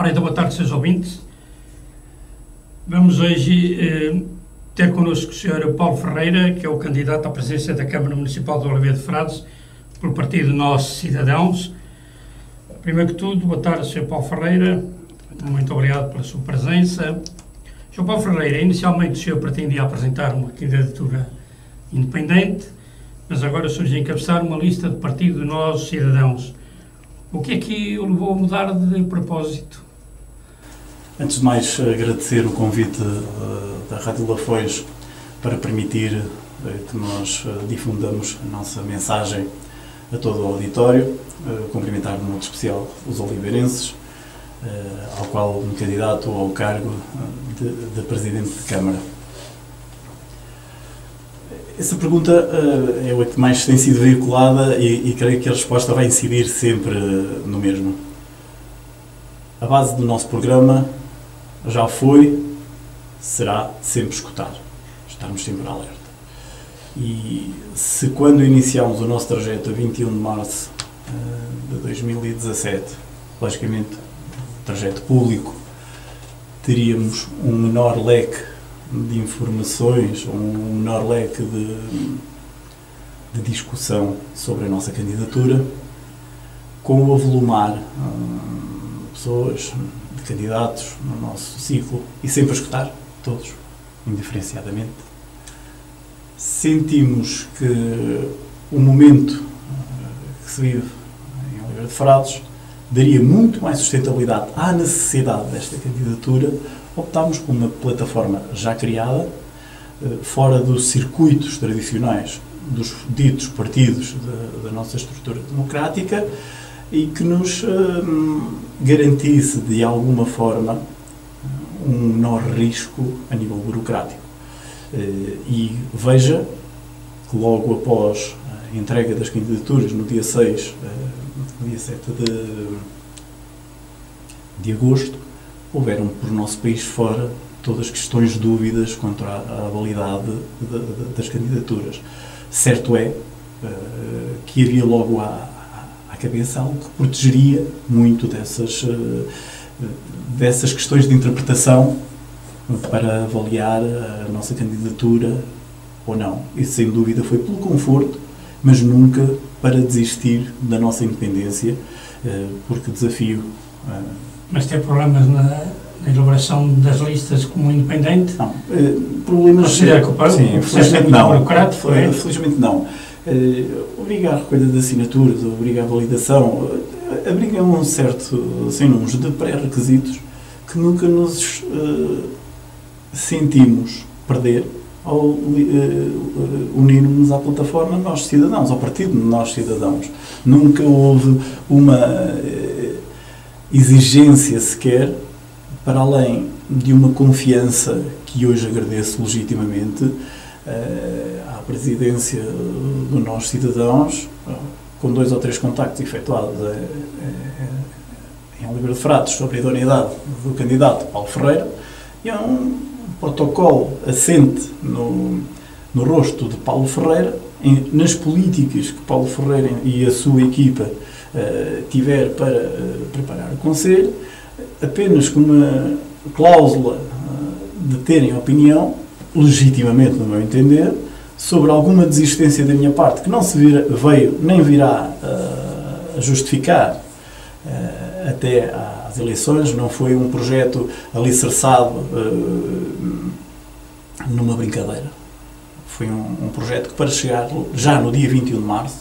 Ora, então, boa tarde, seus ouvintes. Vamos hoje ter connosco o Sr. Paulo Ferreira, que é o candidato à presidência da Câmara Municipal de Oliveira de Frades, pelo partido Nós Cidadãos. Primeiro que tudo, boa tarde, Sr. Paulo Ferreira. Muito obrigado pela sua presença. Sr. Paulo Ferreira, inicialmente o senhor pretendia apresentar uma candidatura independente, mas agora surge a encabeçar uma lista de partido Nós Cidadãos. O que é que o levou a mudar de propósito? Antes de mais, agradecer o convite da Rádio Lafões para permitir que nós difundamos a nossa mensagem a todo o auditório. Cumprimentar de modo especial os oliveirenses, ao qual me candidato ao cargo de Presidente de Câmara. Essa pergunta é a que mais tem sido veiculada e creio que a resposta vai incidir sempre no mesmo. A base do nosso programa já foi, será sempre escutar, estarmos sempre alerta. E se quando iniciámos o nosso trajeto a 21 de março de 2017, logicamente, trajeto público, teríamos um menor leque de informações, um menor leque de discussão sobre a nossa candidatura, com o avolumar pessoas, de candidatos no nosso ciclo e sempre a escutar todos, indiferenciadamente, sentimos que o momento que se vive em Oliveira de Frades daria muito mais sustentabilidade à necessidade desta candidatura. Optámos por uma plataforma já criada, fora dos circuitos tradicionais dos ditos partidos da nossa estrutura democrática e que nos garantisse, de alguma forma, um menor risco a nível burocrático. E veja que logo após a entrega das candidaturas, no dia 7 de agosto, houveram por nosso país fora todas as questões de dúvidas quanto à validade das candidaturas. Certo é que havia logo à cabeça algo que protegeria muito dessas questões de interpretação para avaliar a nossa candidatura ou não. Isso, sem dúvida, foi pelo conforto, mas nunca para desistir da nossa independência, porque desafio... Mas tem problemas na elaboração das listas como independente? Não. Problemas... Sim, felizmente não. Felizmente não. Obriga a recolha de assinaturas, obriga a validação, abriga um certo sem números de pré-requisitos que nunca nos sentimos perder ao unirmos à plataforma Nós Cidadãos, ao partido Nós Cidadãos. Nunca houve uma exigência sequer, para além de uma confiança que hoje agradeço legitimamente à presidência do Nós Cidadãos, com 2 ou 3 contactos efetuados em Oliveira de Frades sobre a idoneidade do candidato Paulo Ferreira, e é um protocolo assente no rosto de Paulo Ferreira, nas políticas que Paulo Ferreira e a sua equipa tiver para preparar o Conselho, apenas com uma cláusula de terem opinião, legitimamente, no meu entender, sobre alguma desistência da minha parte, que não se veio nem virá a justificar até às eleições. Não foi um projeto alicerçado numa brincadeira. Foi um projeto que, para chegar já no dia 21 de março,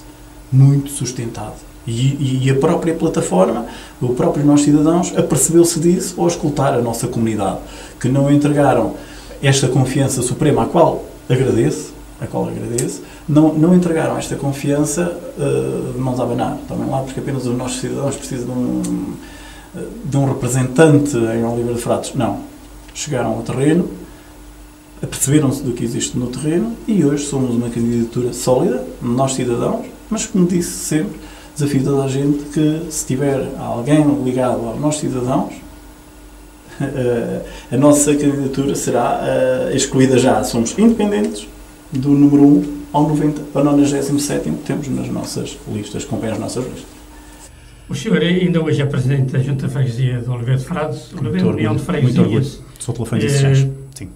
muito sustentado. E a própria plataforma, o próprio Nós Cidadãos, apercebeu-se disso ao escutar a nossa comunidade, que não entregaram esta confiança suprema, à qual agradeço, não entregaram esta confiança de mãos a abanar. Também lá, porque apenas os Nossos Cidadãos precisam de um representante em Oliveira de Frades. Não. Chegaram ao terreno, aperceberam-se do que existe no terreno e hoje somos uma candidatura sólida, Nós Cidadãos, mas, como disse sempre, desafio toda a gente que, se tiver alguém ligado aos Nós Cidadãos, a nossa candidatura será excluída já. Somos independentes do número 1 ao 97º que temos nas nossas listas, acompanham as nossas listas. O senhor ainda hoje é presidente da Junta de Freguesia de Oliveira de Frades, União de Freguesias. Sou telefone de Seixas. Sim.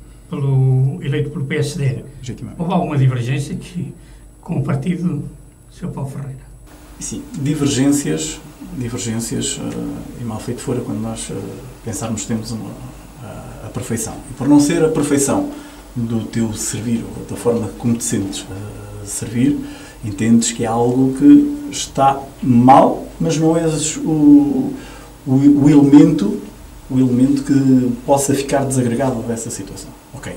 Eleito pelo PSD. Houve alguma divergência com o partido, Sr. Paulo Ferreira? Sim, divergências, e mal feito fora quando nós pensarmos que temos a perfeição. E por não ser a perfeição do teu servir, ou da forma como te sentes a servir, entendes que é algo que está mal, mas não és o elemento que possa ficar desagregado dessa situação. Ok,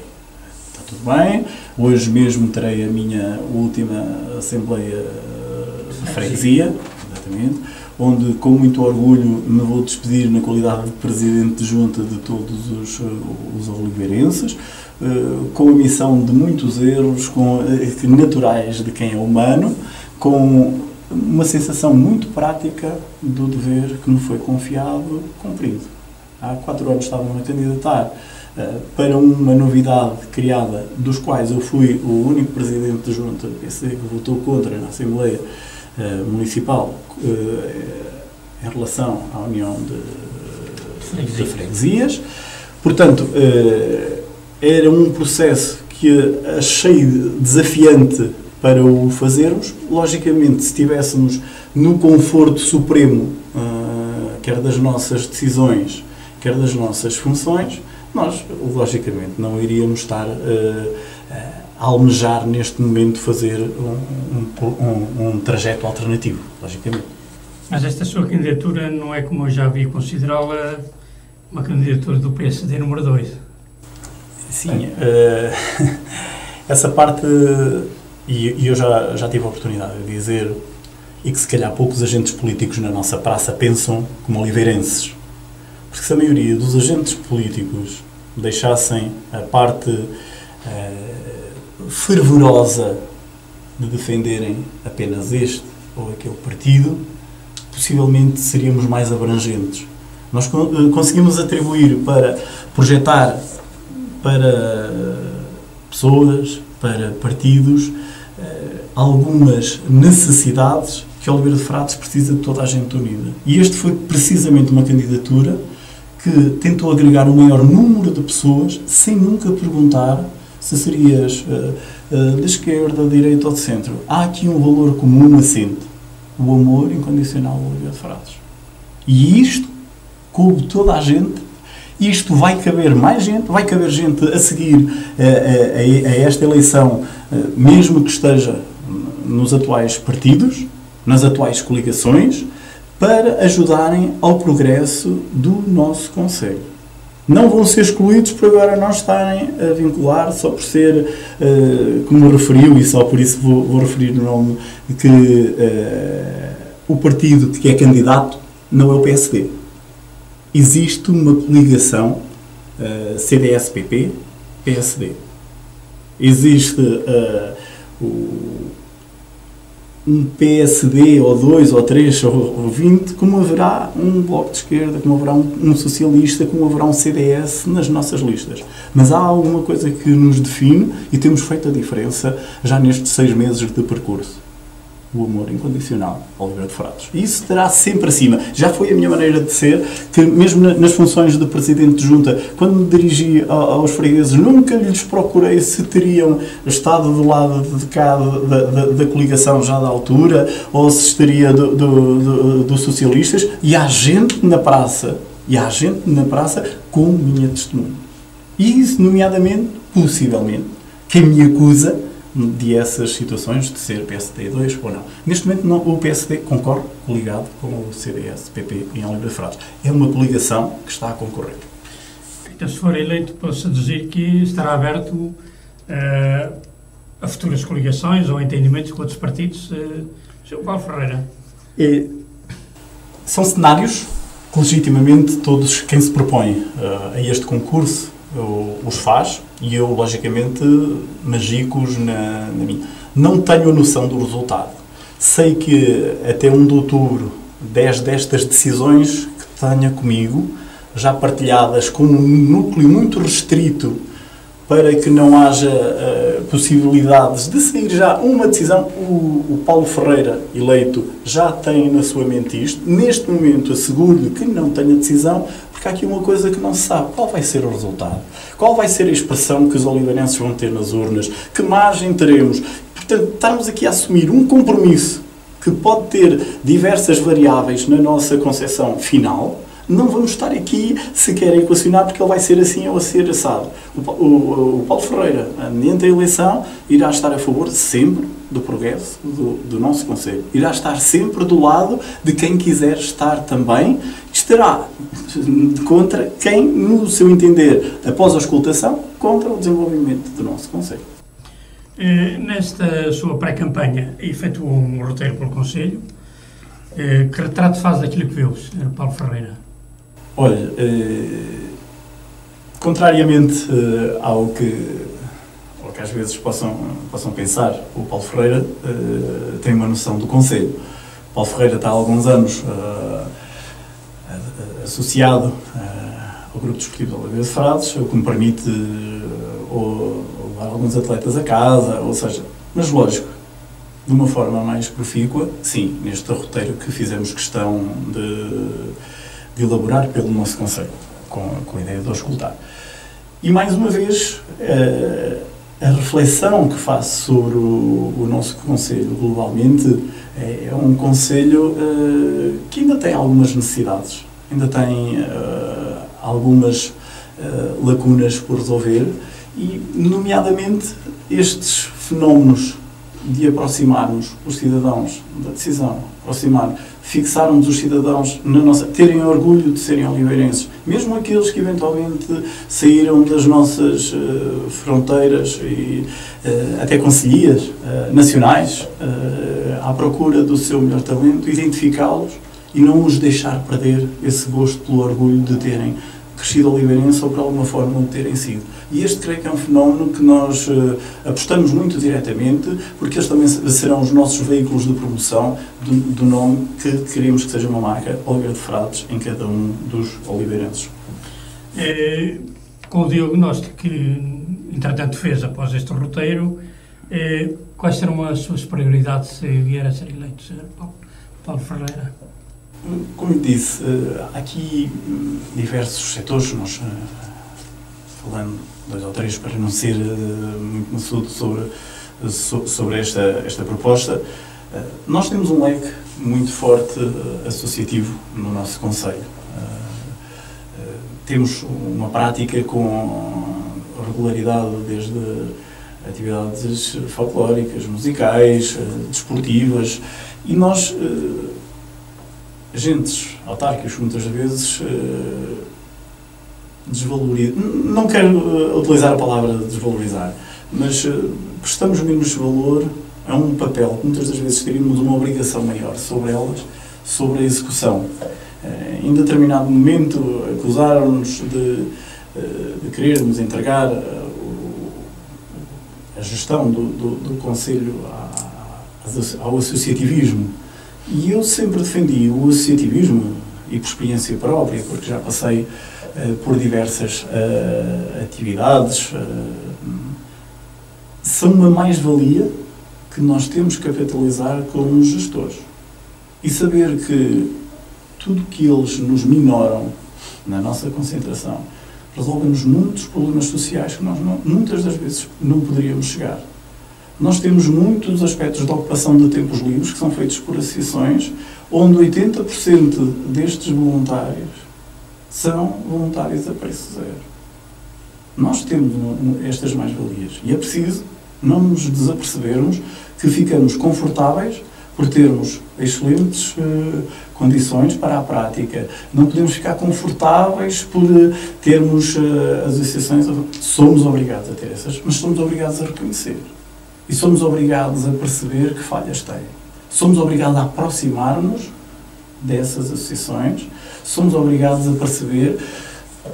está tudo bem. Hoje mesmo terei a minha última Assembleia de Freguesia, exatamente, onde com muito orgulho me vou despedir na qualidade de Presidente de Junta de todos os oliveirenses, com a missão de muitos erros naturais de quem é humano, com uma sensação muito prática do dever que me foi confiado, cumprido. Há 4 anos estava-me a candidatar para uma novidade criada, dos quais eu fui o único Presidente de Junta do PSD que votou contra na Assembleia Municipal em relação à União de Freguesias. Portanto, era um processo que achei desafiante para o fazermos. Logicamente, se estivéssemos no conforto supremo, quer das nossas decisões, quer das nossas funções, nós, logicamente, não iríamos estar a almejar neste momento fazer um trajeto alternativo, logicamente. Mas esta sua candidatura não é, como eu já vi considerá-la, uma candidatura do PSD número 2? Sim, essa parte, e eu já tive a oportunidade de dizer, e que se calhar poucos agentes políticos na nossa praça pensam como oliveirenses. Porque se a maioria dos agentes políticos deixassem a parte fervorosa de defenderem apenas este ou aquele partido, possivelmente seríamos mais abrangentes. Nós conseguimos atribuir para projetar para pessoas, para partidos, algumas necessidades que Oliveira de Frades precisa de toda a gente unida. E este foi precisamente uma candidatura que tentou agregar o maior número de pessoas sem nunca perguntar se serias da esquerda, da direita ou de centro. Há aqui um valor comum assente: o amor incondicional de Oliveira de Frades. E isto, coube toda a gente. Isto vai caber mais gente, vai caber gente a seguir a esta eleição, mesmo que esteja nos atuais partidos, nas atuais coligações, para ajudarem ao progresso do nosso concelho. Não vão ser excluídos por agora não estarem a vincular, só por ser, como referiu, e só por isso vou referir o nome, que o partido que é candidato não é o PSD. Existe uma coligação CDS-PP-PSD. Existe um PSD, ou 2, ou 3, ou 20, como haverá um Bloco de Esquerda, como haverá um socialista, como haverá um CDS nas nossas listas. Mas há alguma coisa que nos define e temos feito a diferença já nestes 6 meses de percurso. O amor incondicional, Oliveira de Frades. E isso estará sempre acima. Já foi a minha maneira de ser, que mesmo nas funções de Presidente de Junta, quando me dirigi aos fregueses, nunca lhes procurei se teriam estado do lado de cá da coligação já da altura, ou se estaria dos socialistas, e há gente na praça com minha testemunha. E isso, nomeadamente, possivelmente, quem me acusa de essas situações de ser PSD2 ou não. Neste momento, não, o PSD concorre coligado com o CDS-PP em Oliveira de Frades. É uma coligação que está a concorrer. Então, se for eleito, posso dizer que estará aberto a futuras coligações ou entendimentos com outros partidos. Sr. Paulo Ferreira. São cenários que, legitimamente, todos quem se propõe a este concurso os faz, e eu, logicamente, magicos na minha. Não tenho a noção do resultado. Sei que até 1 de outubro, 10 destas decisões que tenha comigo, já partilhadas com um núcleo muito restrito para que não haja possibilidades de sair já uma decisão. O Paulo Ferreira, eleito, já tem na sua mente isto. Neste momento, asseguro-lhe que não tem a decisão, porque há aqui uma coisa que não se sabe. Qual vai ser o resultado? Qual vai ser a expressão que os oliveirenses vão ter nas urnas? Que margem teremos? Portanto, estamos aqui a assumir um compromisso que pode ter diversas variáveis na nossa concepção final. Não vamos estar aqui sequer a equacionar porque ele vai ser assim ou a ser assado. O Paulo Ferreira, mediante a eleição, irá estar a favor sempre do progresso do nosso Conselho. Irá estar sempre do lado de quem quiser estar também. Estará contra quem, no seu entender, após a auscultação, contra o desenvolvimento do nosso Conselho. Nesta sua pré-campanha, efetuou um roteiro pelo Conselho. Que retrato faz daquilo que viu, Sr. Paulo Ferreira? Olha, contrariamente ao que às vezes possam pensar, o Paulo Ferreira tem uma noção do Conselho. O Paulo Ferreira está há alguns anos associado ao Grupo Desportivo de Oliveira de Frades, o que me permite levar alguns atletas a casa, ou seja, mas lógico, de uma forma mais profícua, sim, neste roteiro que fizemos questão de elaborar pelo nosso Conselho, com a ideia de auscultar. E, mais uma vez, a reflexão que faço sobre o nosso Conselho globalmente é um Conselho que ainda tem algumas necessidades, ainda tem algumas lacunas por resolver e, nomeadamente, estes fenómenos de aproximarmos os cidadãos da decisão, fixarmos os cidadãos terem orgulho de serem oliveirenses, mesmo aqueles que eventualmente saíram das nossas fronteiras e até concelhias nacionais à procura do seu melhor talento, identificá-los e não os deixar perder esse gosto pelo orgulho de terem crescido oliveirense ou por alguma forma de terem sido. E este creio que é um fenómeno que nós apostamos muito diretamente, porque eles também serão os nossos veículos de promoção do nome que queremos que seja uma marca Oliveira de Frades em cada um dos oliveirenses. Com o diagnóstico que, entretanto, fez após este roteiro, quais serão as suas prioridades se vier a ser eleito, Sr. Paulo Ferreira? Como eu disse, há aqui diversos setores, nós falando 2 ou 3 para não ser muito maçudo sobre esta proposta, nós temos um leque muito forte associativo no nosso Conselho. Temos uma prática com regularidade desde atividades folclóricas, musicais, desportivas, e nós, agentes autárquicos, muitas vezes não quero utilizar a palavra desvalorizar, mas prestamos menos valor a um papel que muitas das vezes teríamos uma obrigação maior sobre elas, sobre a execução. Em determinado momento acusaram-nos de querermos entregar a gestão do Conselho ao associativismo. E eu sempre defendi o associativismo, e por experiência própria, porque já passei por diversas atividades, são uma mais-valia que nós temos que capitalizar como gestores. E saber que tudo que eles nos minoram na nossa concentração resolve-nos muitos problemas sociais que nós muitas das vezes não poderíamos chegar. Nós temos muitos aspectos de ocupação de tempos livres que são feitos por associações, onde 80% destes voluntários são voluntários a preço zero. Nós temos estas mais-valias e é preciso não nos desapercebermos que ficamos confortáveis por termos excelentes condições para a prática. Não podemos ficar confortáveis por termos as associações. Somos obrigados a ter essas, mas somos obrigados a reconhecer. E somos obrigados a perceber que falhas têm. Somos obrigados a aproximar-nos dessas associações. Somos obrigados a perceber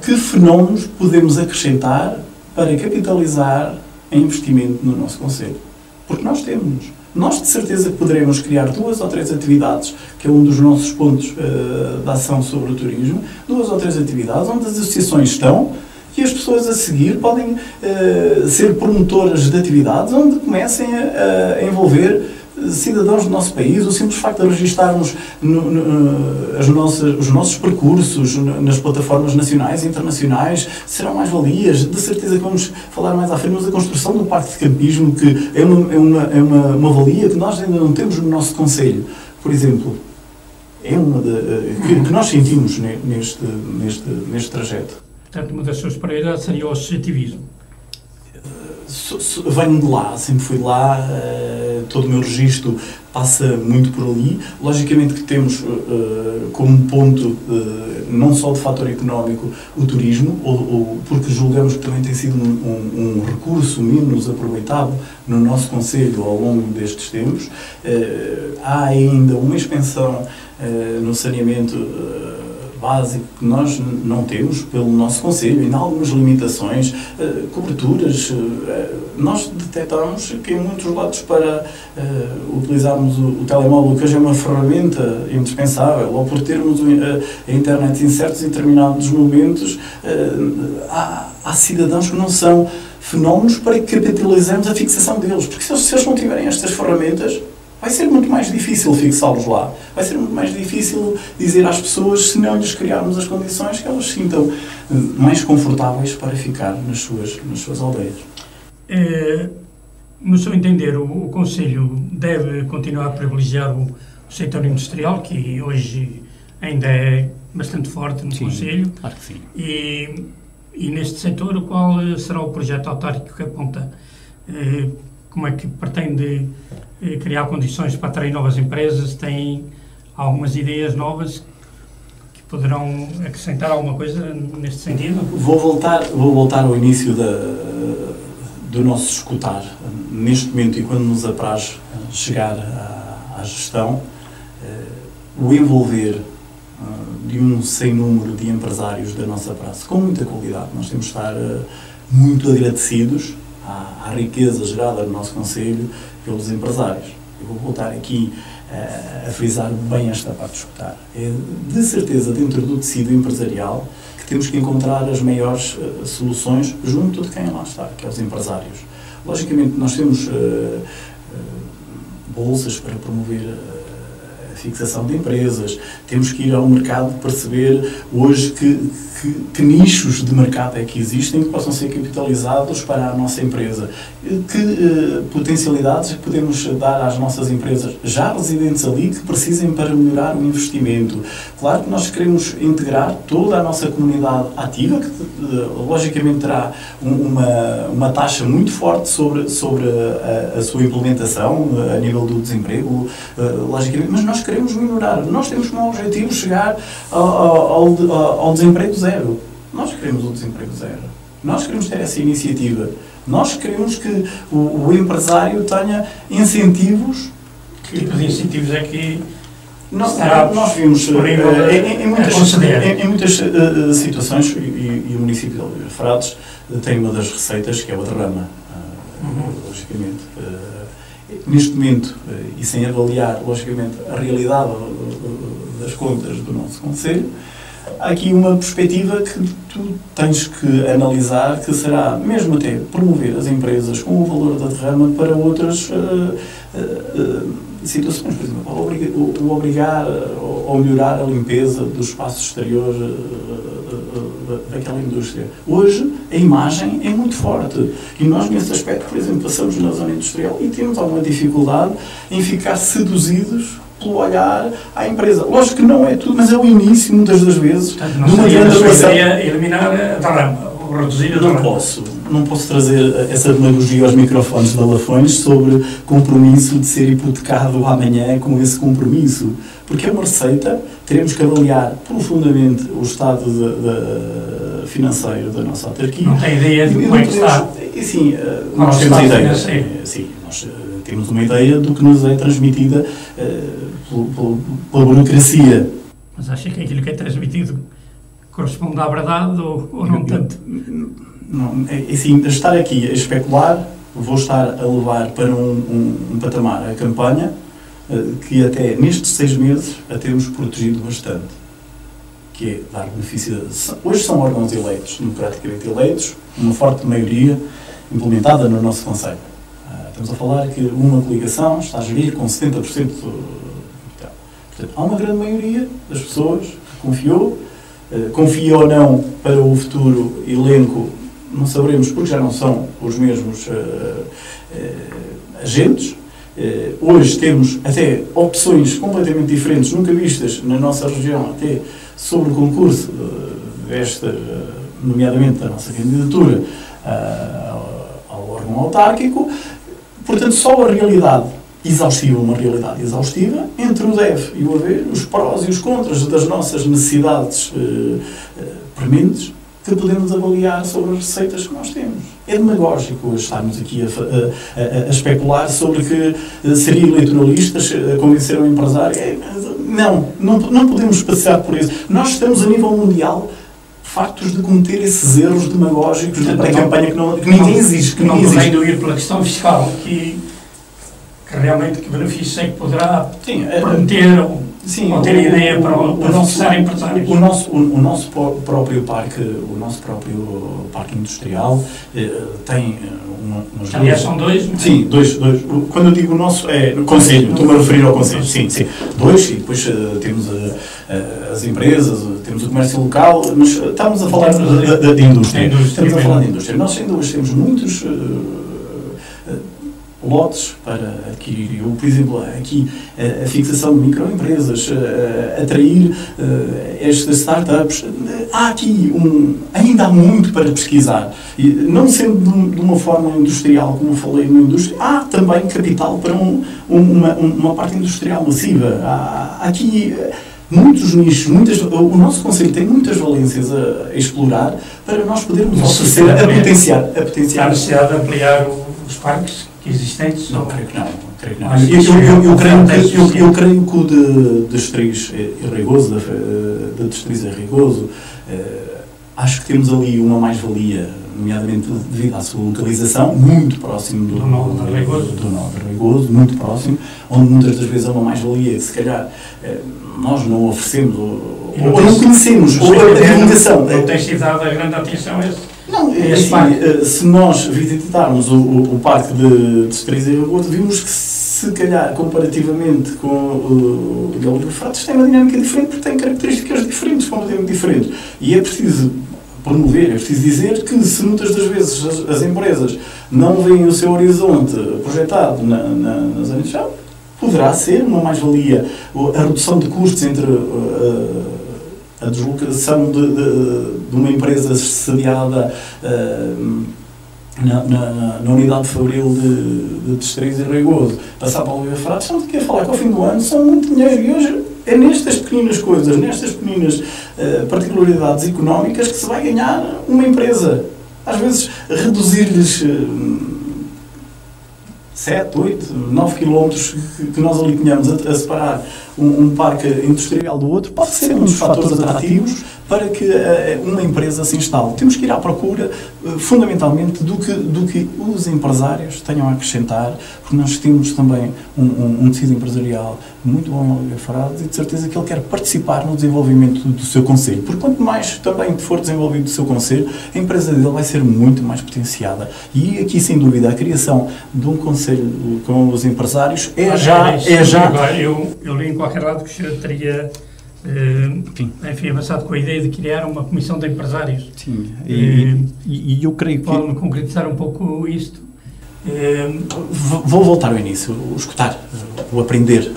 que fenómenos podemos acrescentar para capitalizar em investimento no nosso Conselho. Porque nós temos. Nós, de certeza, que poderemos criar 2 ou 3 atividades, que é um dos nossos pontos de ação sobre o turismo, 2 ou 3 atividades onde as associações estão e as pessoas a seguir podem ser promotoras de atividades onde comecem a envolver cidadãos do nosso país. O simples facto de registarmos os nossos percursos nas plataformas nacionais e internacionais serão mais-valias. De certeza que vamos falar mais à frente, mas a construção do Parque de Campismo, que é uma valia que nós ainda não temos no nosso concelho, por exemplo, é que nós sentimos neste trajeto. Portanto, uma das suas prioridades seria o associativismo. Venho de lá, sempre fui de lá, todo o meu registro passa muito por ali. Logicamente que temos como ponto, não só de fator económico, o turismo, porque julgamos que também tem sido um recurso menos aproveitado no nosso concelho ao longo destes tempos. Há ainda uma expansão no saneamento básico que nós não temos pelo nosso concelho, ainda há algumas limitações, coberturas. Nós detectamos que em muitos lados para utilizarmos o telemóvel, que hoje é uma ferramenta indispensável, ou por termos a internet em certos e determinados momentos, há cidadãos que não são fenómenos para que capitalizemos a fixação deles, porque se eles não tiverem estas ferramentas, vai ser muito mais difícil fixá-los lá. Vai ser muito mais difícil dizer às pessoas, se não lhes criarmos as condições, que elas se sintam mais confortáveis para ficar nas suas aldeias. No seu entender, o Conselho deve continuar a privilegiar o setor industrial, que hoje ainda é bastante forte no Conselho. Claro que sim. E neste setor, qual será o projeto autárquico que aponta? Como é que pretende criar condições para atrair novas empresas? Tem algumas ideias novas que poderão acrescentar alguma coisa neste sentido? Vou voltar ao início do nosso escutar. Neste momento, e quando nos apraz chegar à gestão, o envolver de um sem número de empresários da nossa praça, com muita qualidade. Nós temos de estar muito agradecidos à riqueza gerada no nosso concelho pelos empresários. Eu vou voltar aqui a frisar bem esta parte de escutar. É de certeza dentro do tecido empresarial que temos que encontrar as maiores soluções junto de quem lá está, que é os empresários. Logicamente nós temos bolsas para promover a fixação de empresas, temos que ir ao mercado perceber hoje que nichos de mercado é que existem que possam ser capitalizados para a nossa empresa, que potencialidades podemos dar às nossas empresas já residentes ali que precisem para melhorar o investimento. Claro que nós queremos integrar toda a nossa comunidade ativa, que logicamente terá uma taxa muito forte sobre a sua implementação a nível do desemprego, logicamente, mas nós queremos melhorar. Nós temos como objetivo chegar ao desemprego zero. Nós queremos o desemprego zero. Nós queremos ter essa iniciativa. Nós queremos que o empresário tenha incentivos. Que tipo de incentivos é que nós vimos em muitas situações, e o município de Frades tem uma das receitas que é o derrama, logicamente. Neste momento, e sem avaliar, logicamente, a realidade das contas do nosso concelho, há aqui uma perspectiva que tu tens que analisar, que será mesmo até promover as empresas com o valor da derrama para outras situações, por exemplo, o obrigar ou melhorar a limpeza do espaço exterior daquela indústria. Hoje, a imagem é muito forte e nós, nesse aspecto, por exemplo, passamos na zona industrial e temos alguma dificuldade em ficar seduzidos pelo olhar à empresa. Lógico que não é tudo, mas é o início, muitas das vezes, de uma grande relação. Eliminar a derrama, ou reduzir a derrama. Não posso trazer essa demagogia aos microfones da Lafões sobre compromisso de ser hipotecado amanhã com esse compromisso. Porque é uma receita, teremos que avaliar profundamente o estado financeiro da nossa autarquia. Não tem ideia de como é que está? Sim, nós temos ideia. Sim, nós temos uma ideia do que nos é transmitida pela burocracia. Mas acha que aquilo que é transmitido corresponde à verdade ou não tanto? Não, assim, estar aqui a especular, vou estar a levar para um patamar a campanha que até nestes 6 meses a temos protegido bastante. que é dar benefício. Hoje são órgãos eleitos, democraticamente eleitos, uma forte maioria implementada no nosso Conselho. Estamos a falar que uma coligação está a gerir com 70% do capital. Portanto, há uma grande maioria das pessoas que confiou, confia ou não para o futuro elenco, não saberemos porque já não são os mesmos agentes. Hoje temos até opções completamente diferentes, nunca vistas na nossa região, até sobre o concurso nomeadamente da nossa candidatura ao órgão autárquico. Portanto, só a realidade exaustiva, uma realidade exaustiva, entre o deve e o haver, os prós e os contras das nossas necessidades prementes, que podemos avaliar sobre as receitas que nós temos. É demagógico hoje estarmos aqui a especular sobre que seria eleitoralistas convencer o empresário. Não podemos passear por isso. Nós estamos a nível mundial fartos de cometer esses erros demagógicos da pré-campanha que ninguém exige. Que não podendo ir pela questão fiscal, que realmente que benefício é que poderá prometer ou ter ideia para fixar empresários. O nosso próprio parque industrial tem umas aliás, são dois? Sim, dois. Quando eu digo o nosso, é no Conselho, estou-me a referir ao Conselho. Sim. Dois, e depois temos as empresas, temos o comércio local, mas estamos a falar de indústria. Estamos a falar de indústria. Nós ainda hoje temos muitos lotes para adquirir. Eu, por exemplo, aqui a fixação de microempresas, atrair estas startups. Há aqui ainda há muito para pesquisar. E, não sendo de uma forma industrial, como falei na indústria, há também capital para uma parte industrial massiva. Há aqui muitos nichos, o nosso Conselho tem muitas valências a explorar para nós podermos oferecer, a potenciar. Há necessidade de ampliar os parques existentes? Não, creio que não. Eu creio que o de Estreis é Regoso, da Estreis é Regoso, acho que temos ali uma mais-valia, nomeadamente devido à sua localização, muito próximo do nó de Regoso, muito próximo, onde muitas das vezes é uma mais-valia que se calhar nós não oferecemos ou não conhecemos, ou a divulgação. Não tem sido dada grande atenção a esse. Não, assim, se nós visitarmos o Parque de Estreis e Regoso, vimos que, se calhar, comparativamente com o de Oliveira Frades, tem uma dinâmica diferente, porque tem características diferentes, completamente diferentes. E é preciso promover, é preciso dizer que, se muitas das vezes as empresas não veem o seu horizonte projetado nas zona de chão, poderá ser uma mais-valia. A redução de custos entre a deslocação de uma empresa sediada na unidade de Fabril de Estreis e Regoso, passar para o Oliveira Frades, estamos aqui a falar que ao fim do ano são muito dinheiro, e hoje é nestas pequenas coisas, nestas pequenas particularidades económicas que se vai ganhar uma empresa. Às vezes reduzir-lhes 7, 8, 9 quilómetros que nós ali tínhamos a separar um parque industrial do outro, pode ser um dos fatores atrativos para que uma empresa se instale. Temos que ir à procura, fundamentalmente, do que os empresários tenham a acrescentar, porque nós temos também um tecido empresarial muito bom em Oliveira Frades e de certeza que ele quer participar no desenvolvimento do seu concelho, porque quanto mais também for desenvolvido o seu concelho, a empresa dele vai ser muito mais potenciada. E aqui, sem dúvida, a criação de um concelho com os empresários é já... Eu li em qualquer lado que o senhor teria avançado com a ideia de criar uma comissão de empresários. Sim, e eu creio que... Pode-me concretizar um pouco isto? Vou voltar ao início, o escutar, o aprender.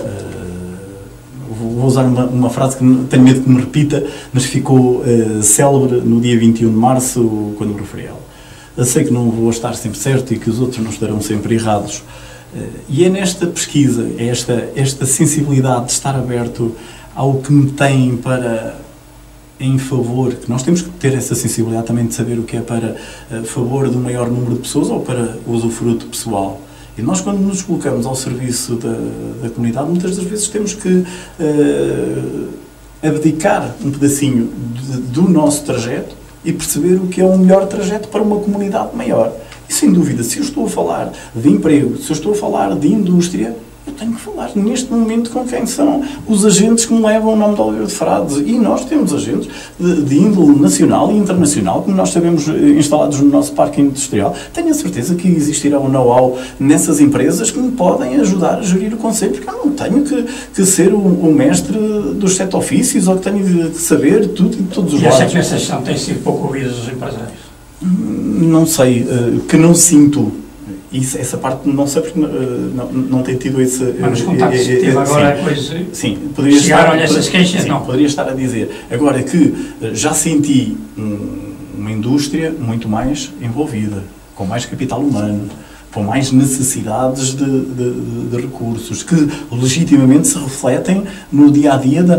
Vou usar uma frase que tenho medo que me repita, mas ficou célebre no dia 21 de março, quando me referi a ela. Eu sei que não vou estar sempre certo e que os outros não estarão sempre errados. E é nesta pesquisa, é esta sensibilidade de estar aberto ao que me tem para em favor, que nós temos que ter essa sensibilidade também de saber o que é para favor do maior número de pessoas ou para o usufruto pessoal. E nós, quando nos colocamos ao serviço da comunidade, muitas das vezes temos que abdicar um pedacinho do nosso trajeto e perceber o que é o melhor trajeto para uma comunidade maior. E, sem dúvida, se eu estou a falar de emprego, se eu estou a falar de indústria, eu tenho que falar neste momento com quem são os agentes que me levam o nome de Oliveira de Frades. E nós temos agentes de índole nacional e internacional, como nós sabemos, instalados no nosso parque industrial. Tenho a certeza que existirá um know-how nessas empresas que me podem ajudar a gerir o concelho, porque eu não tenho que ser o mestre dos 7 ofícios ou que tenho de saber tudo e todos os lados. E acha que nessa sessão têm sido pouco ouvidos os empresários? Não sei, que não sinto. Essa parte não sei porque não tem tido esse... Mas os contactos que tive agora, coisa... Sim, poderia chegaram-lhe essas queixas, sim, não? Poderia estar a dizer. Agora que já senti uma indústria muito mais envolvida, com mais capital humano, com mais necessidades de recursos, que legitimamente se refletem no dia-a-dia do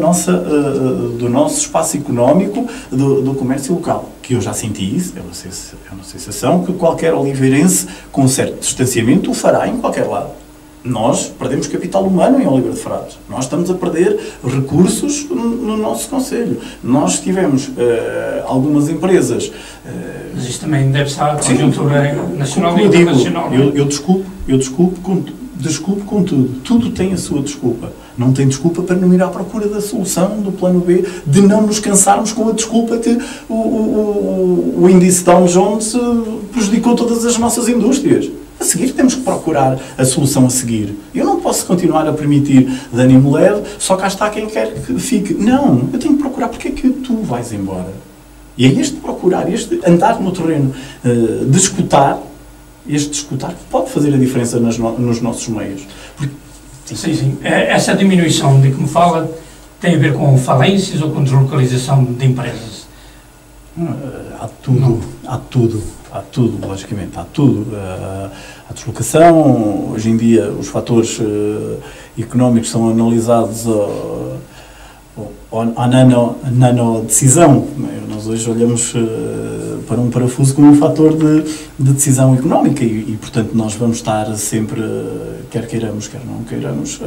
nosso espaço económico, do comércio local. Que eu já senti isso, é uma sensação que qualquer oliveirense com certo distanciamento o fará em qualquer lado. Nós perdemos capital humano em Oliveira de Frades. Nós estamos a perder recursos no nosso concelho. Nós tivemos algumas empresas... Mas isto também deve estar a conjuntura nacional e internacional. Eu desculpo com tudo. Tudo tem a sua desculpa. Não tem desculpa para não ir à procura da solução do plano B, de não nos cansarmos com a desculpa que o índice Dow Jones prejudicou todas as nossas indústrias. A seguir temos que procurar a solução a seguir. Eu não posso continuar a permitir dano leve, só cá está quem quer que fique. Não, eu tenho que procurar porque é que tu vais embora. E é este procurar, este andar no terreno de escutar, este escutar que pode fazer a diferença nos nossos meios. Porque, sim. Essa diminuição de que me fala tem a ver com falências ou com deslocalização de empresas? Há tudo, logicamente, há tudo. A deslocação, hoje em dia os fatores económicos são analisados à nanodecisão. Nós hoje olhamos para um parafuso como um fator de decisão económica e, portanto, nós vamos estar sempre, quer queiramos, quer não queiramos,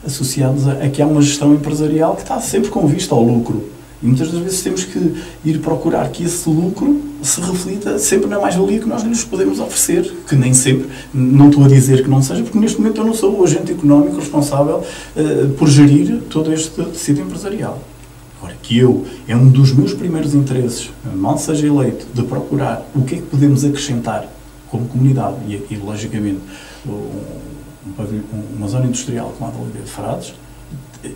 associados a que há uma gestão empresarial que está sempre com vista ao lucro. E muitas das vezes temos que ir procurar que esse lucro se reflita sempre na mais-valia que nós lhes podemos oferecer, que nem sempre, não estou a dizer que não seja, porque neste momento eu não sou o agente económico responsável por gerir todo este tecido empresarial. Agora, que é um dos meus primeiros interesses, mal seja eleito, de procurar o que é que podemos acrescentar como comunidade e logicamente, uma zona industrial como a de Oliveira de Frades,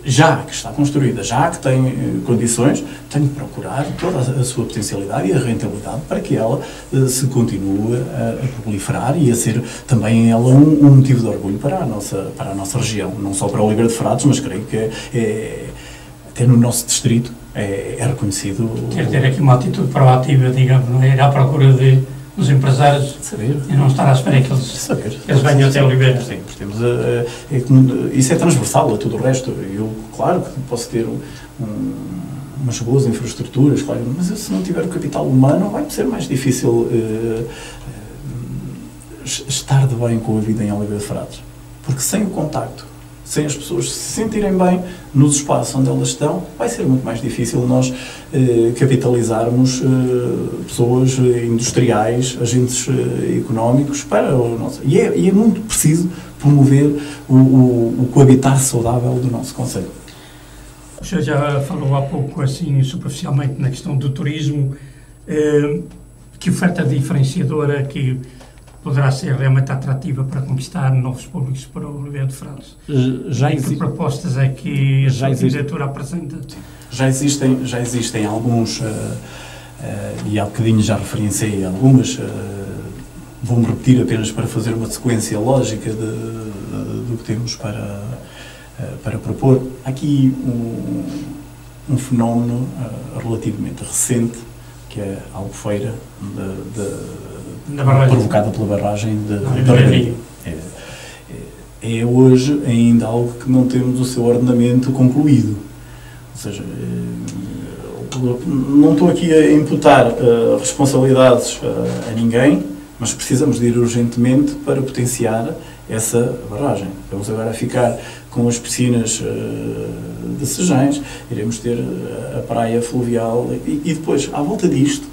já que está construída, já que tem condições, tenho que procurar toda a sua potencialidade e a rentabilidade para que ela se continue a proliferar e a ser também ela um motivo de orgulho para a nossa região, não só para Oliveira de Frades, mas creio que até no nosso distrito é reconhecido. Ter aqui uma atitude proativa, digamos, não é? Ir à procura dos empresários saber. E não estar à espera que eles venham até Oliveira. Sim, temos isso é transversal a tudo o resto. Eu, claro, que posso ter umas boas infraestruturas, claro, mas se não tiver o capital humano vai ser mais difícil estar de bem com a vida em Oliveira de Frades. Porque sem o contacto, sem as pessoas se sentirem bem nos espaços onde elas estão, vai ser muito mais difícil nós capitalizarmos pessoas industriais, agentes económicos para o nosso... E é muito preciso promover o coabitar saudável do nosso concelho. O senhor já falou há pouco, assim, superficialmente, na questão do turismo. Que oferta diferenciadora que poderá ser realmente atrativa para conquistar novos públicos para o Oliveira de Frades? Que propostas é que a diretora apresenta? Já existem alguns, e há bocadinho já referenciei algumas, vou-me repetir apenas para fazer uma sequência lógica do que temos para propor. Há aqui um fenómeno relativamente recente, que é a Albufeira provocada pela barragem da Rio. É hoje ainda algo que não temos o seu ordenamento concluído. Ou seja, não estou aqui a imputar responsabilidades a ninguém, mas precisamos de ir urgentemente para potenciar essa barragem. Vamos agora ficar com as piscinas de Sejães, iremos ter a praia fluvial e depois, à volta disto,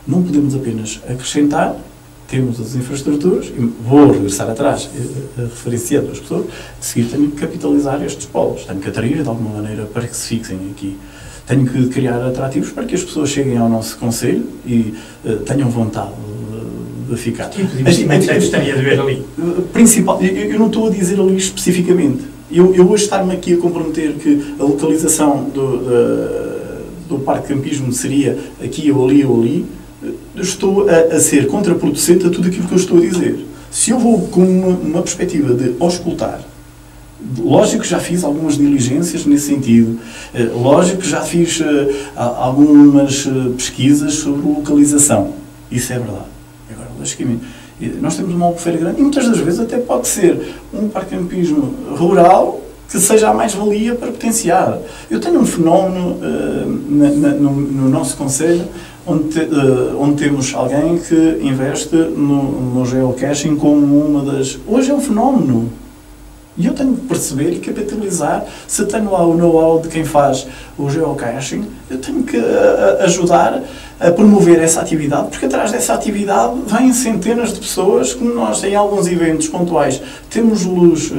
não podemos apenas acrescentar, temos as infraestruturas, e vou regressar atrás, referenciando as pessoas, de seguir tenho que capitalizar estes polos, tenho que atrair de alguma maneira para que se fixem aqui. Tenho que criar atrativos para que as pessoas cheguem ao nosso concelho e tenham vontade de ficar. Que tipo de investimento é que gostaria de ver ali? Principal, eu não estou a dizer ali especificamente. Eu hoje estar-me aqui a comprometer que a localização do Parque de Campismo seria aqui ou ali, estou a ser contraproducente a tudo aquilo que eu estou a dizer. Se eu vou com uma perspectiva de auscultar, lógico que já fiz algumas diligências nesse sentido, lógico que já fiz algumas pesquisas sobre localização, isso é verdade. Agora, logicamente, nós temos uma Albufeira grande e muitas das vezes até pode ser um parque de campismo rural que seja a mais-valia para potenciar. Eu tenho um fenómeno no nosso concelho onde temos alguém que investe no geocaching como uma das... Hoje é um fenómeno. E eu tenho que perceber e capitalizar. Se tenho lá o know-how de quem faz o geocaching, eu tenho que ajudar a promover essa atividade, porque atrás dessa atividade vêm centenas de pessoas, como nós em alguns eventos pontuais temos-los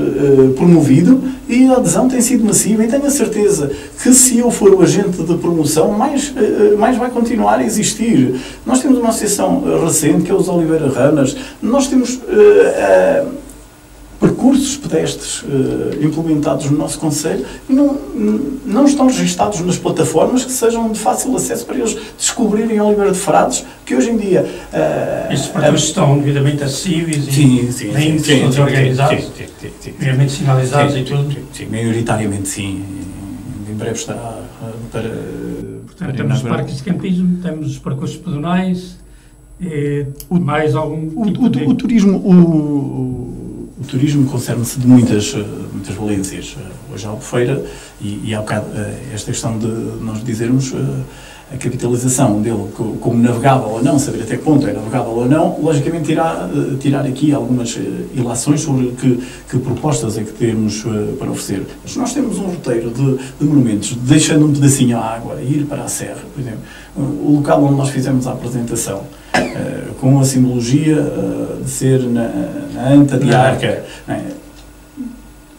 promovido e a adesão tem sido massiva e tenho a certeza que se eu for o agente de promoção, mais vai continuar a existir. Nós temos uma associação recente, que é os Oliveira Runners, nós temos... percursos pedestres implementados no nosso concelho e não estão registados nas plataformas que sejam de fácil acesso para eles descobrirem Oliveira de Frades, que hoje em dia... Estes percursos estão devidamente acessíveis e bem todos organizados, devidamente sinalizados e tudo? Sim, maioritariamente sim. Em breve estará para... Portanto, temos os parques de campismo, temos os percursos pedonais, mais algum tipo de... O turismo... O turismo concerne-se de muitas valências. Hoje a Albufeira, e há bocado esta questão de nós dizermos a capitalização dele como navegável ou não, saber até que ponto é navegável ou não, logicamente irá tirar aqui algumas ilações sobre que propostas é que temos para oferecer. Mas nós temos um roteiro de monumentos, deixando um pedacinho à água e ir para a serra, por exemplo. O local onde nós fizemos a apresentação, com a simbologia de ser na anta de arca.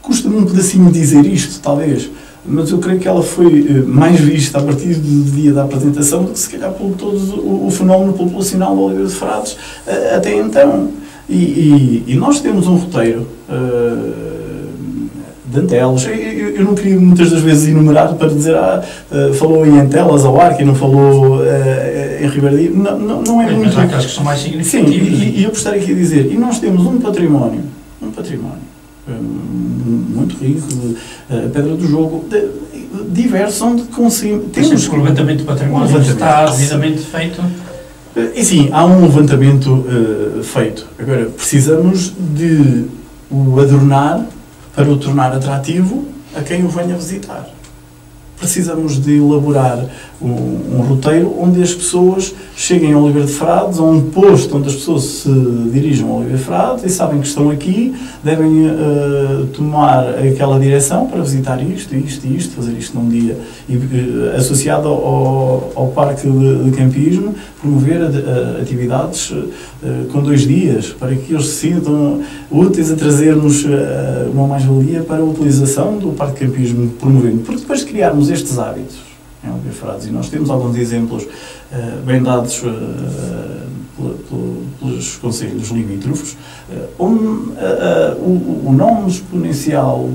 Custa-me um pedacinho dizer isto, talvez, mas eu creio que ela foi mais vista a partir do dia da apresentação do que se calhar por todo o fenómeno populacional do Oliveira de Frades até então. E nós temos um roteiro de Antelas. Eu não queria muitas das vezes enumerar para dizer falou em Antelas ao Arca e não falou em Ribeiro. Não é muito... Mas há casos que são mais significativos. Sim, e eu gostaria aqui de dizer, e nós temos um património muito rico, a Pedra do Jogo, diverso, onde conseguimos... Temos que o levantamento de património está devidamente feito... E sim, há um levantamento feito. Agora, precisamos de o adornar para o tornar atrativo a quem o venha visitar. Precisamos de elaborar um roteiro onde as pessoas cheguem ao Oliveira de Frades, a um posto onde as pessoas se dirijam ao Oliveira de Frades e sabem que estão aqui, devem tomar aquela direção para visitar isto, fazer isto num dia associado ao Parque de Campismo, promover atividades com 2 dias, para que eles se sintam úteis a trazer-nos uma mais-valia para a utilização do Parque de Campismo, promovendo. Porque depois de criarmos estes hábitos em Oliveira de Frades, e nós temos alguns exemplos bem dados pelos concelhos limítrofes, onde o nome exponencial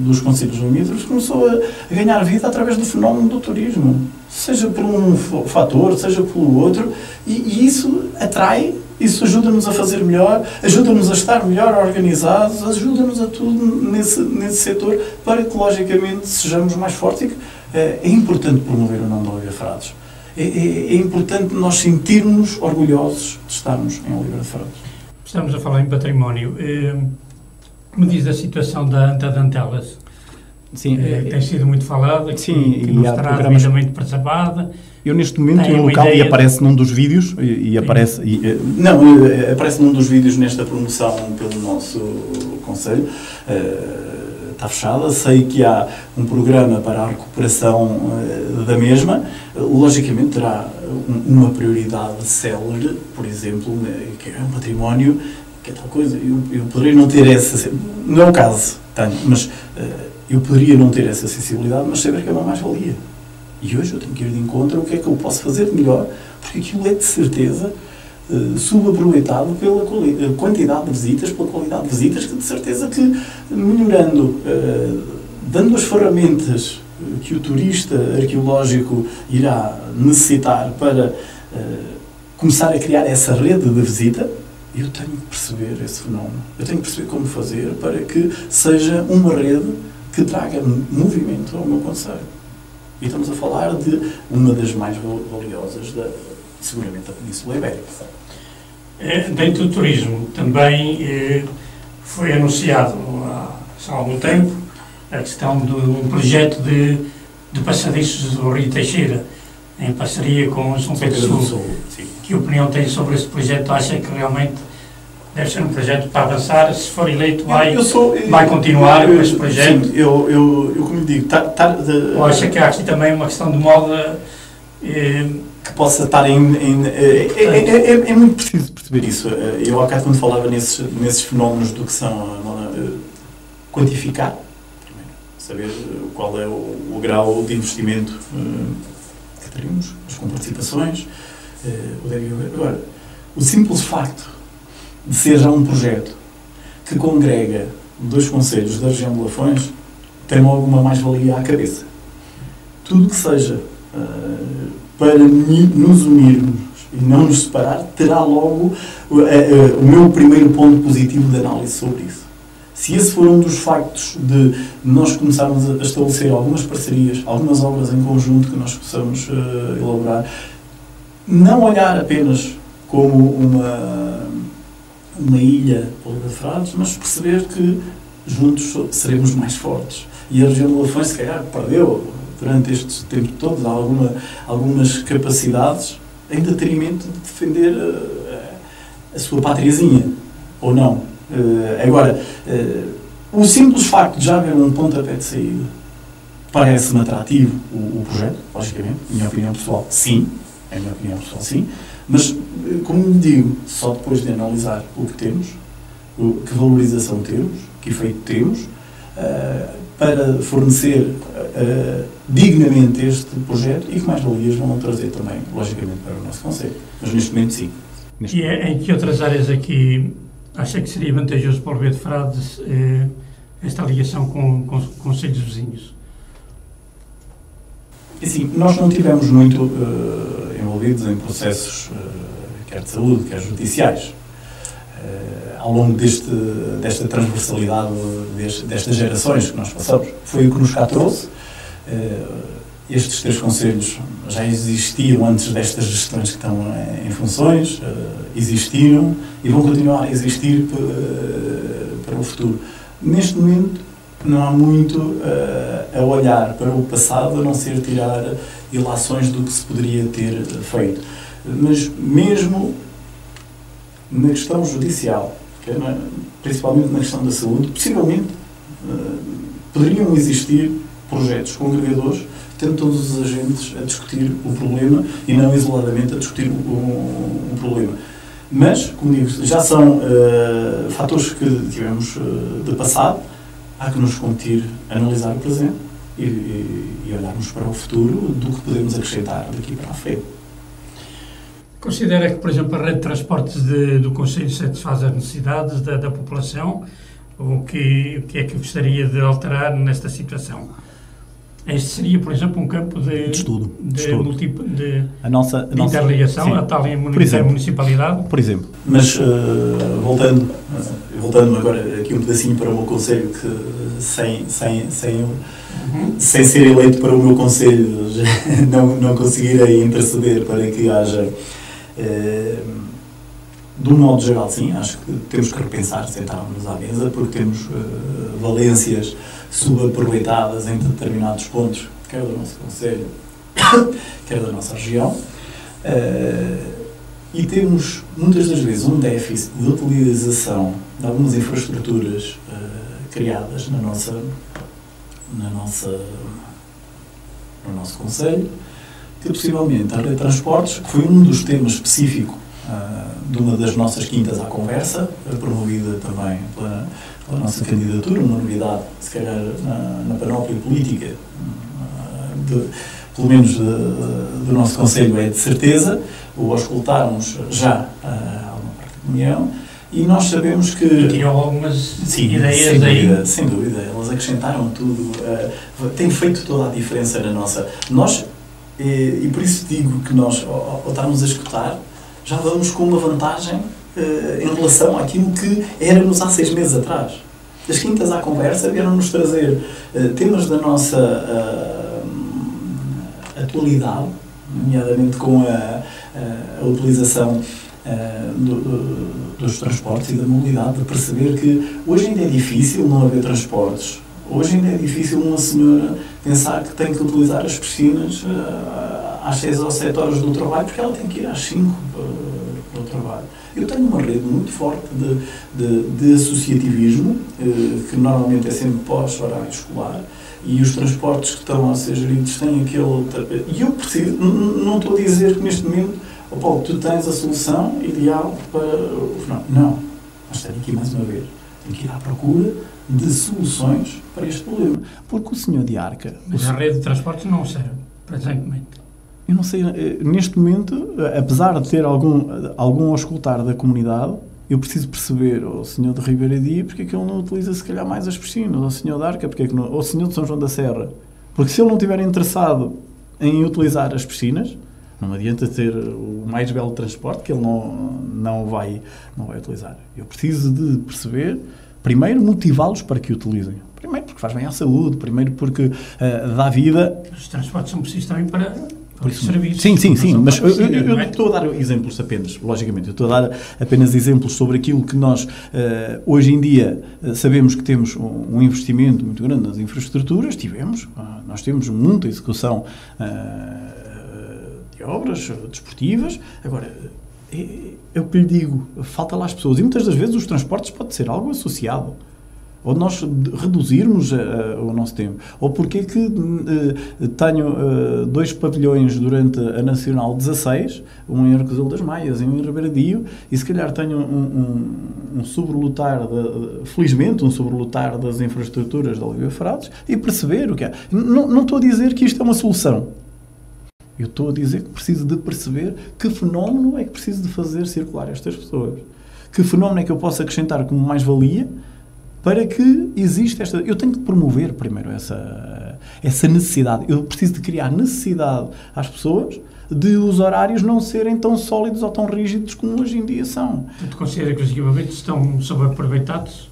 dos concelhos limítrofes começou a ganhar vida através do fenómeno do turismo, seja por um fator, seja pelo outro, e isso atrai. Isso ajuda-nos a fazer melhor, ajuda-nos a estar melhor organizados, ajuda-nos a tudo nesse setor para que, logicamente, sejamos mais fortes. E é importante promover o nome de Oliveira de Frades. É importante nós sentirmos orgulhosos de estarmos em Oliveira de Frades. Estamos a falar em património. Como diz a situação da anta de Antelas? Sim, tem sido muito falada, que não estará devidamente preservada. Eu neste momento no local e aparece num dos vídeos aparece aparece num dos vídeos nesta promoção pelo nosso concelho. está fechada, sei que há um programa para a recuperação da mesma, logicamente terá uma prioridade célere, por exemplo, que é um património, que é tal coisa, eu poderia não ter essa, não é o caso, tenho, mas eu poderia não ter essa sensibilidade, mas saber que é uma mais-valia. E hoje eu tenho que ir de encontro o que é que eu posso fazer de melhor, porque aquilo é de certeza subaproveitado pela quantidade de visitas, pela qualidade de visitas, que de certeza que melhorando, dando as ferramentas que o turista arqueológico irá necessitar para começar a criar essa rede de visita, eu tenho que perceber esse fenómeno. Eu tenho que perceber como fazer para que seja uma rede que traga movimento ao meu concelho. E estamos a falar de uma das mais valiosas, seguramente, da Península Ibérica. Dentro do turismo, também foi anunciado há algum tempo a questão de um projeto de passadiços do Rio Teixeira, em parceria com São Pedro do Sul. Que opinião tem sobre esse projeto? Acha que realmente deve ser um projeto para avançar? Se for eleito, vai continuar com esse projeto? Sim, eu como digo, ou acha que há aqui também uma questão de moda que possa estar é muito preciso perceber isso. Eu há bocado, quando falava nesses fenómenos do que são quantificar, primeiro, saber qual é o grau de investimento que teremos, com participações, agora, o simples facto de ser já um projeto que congrega 2 concelhos da região de Lafões tem logo uma mais-valia à cabeça. Tudo que seja para nos unirmos e não nos separar, terá logo o meu primeiro ponto positivo de análise sobre isso. Se esse for um dos factos de nós começarmos a estabelecer algumas parcerias, algumas obras em conjunto que nós possamos elaborar, não olhar apenas como uma ilha de frades, mas perceber que juntos seremos mais fortes. E a região de Lafões, se calhar, perdeu durante este tempo todo algumas capacidades em detrimento de defender a sua patriazinha, ou não. Agora, o simples facto de já haver um pontapé de saída parece-me atrativo o projeto, logicamente, minha opinião pessoal, sim, é a minha opinião pessoal, sim, mas, como lhe digo, só depois de analisar o que temos, que valorização temos, que efeito temos, para fornecer dignamente este projeto e que mais valias vão trazer também, logicamente, para o nosso concelho. Mas neste momento, sim. Em que outras áreas aqui acha que seria vantajoso para o Olivedo de Frades esta ligação com concelhos vizinhos? Assim, nós não tivemos muito envolvidos em processos, quer de saúde, quer judiciais. Ao longo desta transversalidade destas gerações que nós passamos. Foi o que nos cá trouxe. Estes 3 concelhos já existiam antes destas gestões que estão em funções, existiram e vão continuar a existir para o futuro. Neste momento, não há muito a olhar para o passado, a não ser tirar ilações do que se poderia ter feito. Mas mesmo na questão judicial, principalmente na questão da saúde, possivelmente poderiam existir projetos congregadores, tendo todos os agentes a discutir o problema e não isoladamente a discutir o problema. Mas, como digo, já são fatores que tivemos de passado, há que nos competir analisar o presente e olharmos para o futuro do que podemos acrescentar daqui para a frente. Considera que, por exemplo, a rede de transportes do Concelho satisfaz as necessidades da população? O que é que gostaria de alterar nesta situação? Este seria, por exemplo, um campo de estudo. De interligação, sim, a tal municipalidade? Por exemplo. Mas, voltando agora aqui um pedacinho para o meu concelho, que sem ser eleito para o meu concelho, não conseguirei interceder para que haja... de um modo geral, sim, acho que temos que repensar, sentarmos à mesa, porque temos valências subaproveitadas em determinados pontos, quer do nosso concelho, quer da nossa região, e temos, muitas das vezes, um déficit de utilização de algumas infraestruturas criadas na nossa no nosso Conselho, que possivelmente a Rede de Transportes, que foi um dos temas específicos de uma das nossas quintas à conversa, promovida também pela nossa candidatura, uma novidade, se calhar, na panóplia política, pelo menos do nosso Conselho, é de certeza, o auscultarmos já alguma parte da União, e nós sabemos que... Tinham algumas ideias sem aí. dúvida, sem dúvida, elas acrescentaram tudo, tem feito toda a diferença na nossa... Nós, e por isso digo que nós, ao estarmos a escutar, já vamos com uma vantagem em relação àquilo que éramos há 6 meses atrás. As quintas à conversa vieram-nos trazer temas da nossa atualidade, nomeadamente com a utilização dos transportes e da mobilidade, de perceber que hoje ainda é difícil não haver transportes. Hoje ainda é difícil uma senhora pensar que tem que utilizar as piscinas às 6 ou 7 horas do trabalho, porque ela tem que ir às 5 para o trabalho. Eu tenho uma rede muito forte de associativismo, que normalmente é sempre pós-horário escolar, e os transportes que estão a ser geridos têm aquele... E eu preciso, não estou a dizer que neste momento, Paulo, tu tens a solução ideal para o fenómeno. Não, mas tenho aqui mais uma vez, tenho que ir à procura de soluções para este problema. Porque o senhor de Arca... Mas a rede de transportes não serve, presentemente. Eu não sei, neste momento, apesar de ter algum auscultar da comunidade, eu preciso perceber ao senhor de Ribeiradia porque é que ele não utiliza se calhar mais as piscinas, ao senhor de Arca, porque é que não, ao senhor de São João da Serra. Porque se ele não estiver interessado em utilizar as piscinas, não adianta ter o mais belo transporte que ele não vai utilizar. Eu preciso de perceber, primeiro, motivá-los para que o utilizem. Primeiro porque faz bem à saúde, primeiro porque dá vida. Os transportes são precisos também para serviços. Sim, mas eu estou a dar exemplos apenas, logicamente, eu estou a dar apenas exemplos sobre aquilo que nós, hoje em dia, sabemos que temos um investimento muito grande nas infraestruturas, nós temos muita execução de obras desportivas, agora, é o que lhe digo, falta lá as pessoas, e muitas das vezes os transportes pode ser algo associado. Ou nós reduzirmos o nosso tempo. Ou porque é que tenho 2 pavilhões durante a Nacional 16, um em Arcozil das Maias e um em Ribeiradio, e se calhar tenho um sobrelotar, felizmente, um sobrelotar das infraestruturas de Oliveira Frades, e perceber o que é. Não estou a dizer que isto é uma solução. Eu estou a dizer que preciso de perceber que fenómeno é que preciso de fazer circular estas pessoas. Que fenómeno é que eu posso acrescentar como mais-valia para que exista esta... Eu tenho que promover primeiro essa necessidade. Eu preciso de criar necessidade às pessoas de os horários não serem tão sólidos ou tão rígidos como hoje em dia são. Tu consideras que os equipamentos estão subaproveitados,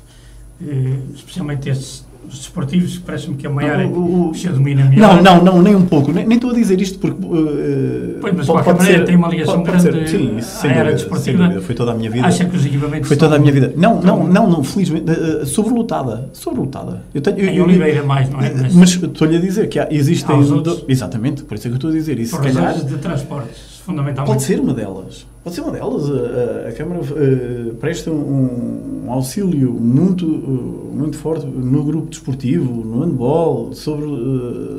especialmente esses os desportivos, parece-me que a maior que se domina melhor. Não, nem um pouco. Nem estou a dizer isto porque... pois, mas de qualquer maneira tem uma ligação grande à era desportiva. Foi toda a minha vida. Acha que os equipamentos foi toda a minha vida. Não, felizmente, sobrelotada. Eu tenho, em Oliveira mais, não é? Mas estou-lhe a dizer que existem... Exatamente, por isso é que eu estou a dizer isso. Por razões de transportes, fundamentalmente. Pode ser uma delas. A Câmara presta um auxílio muito forte no grupo desportivo, no handball, sobre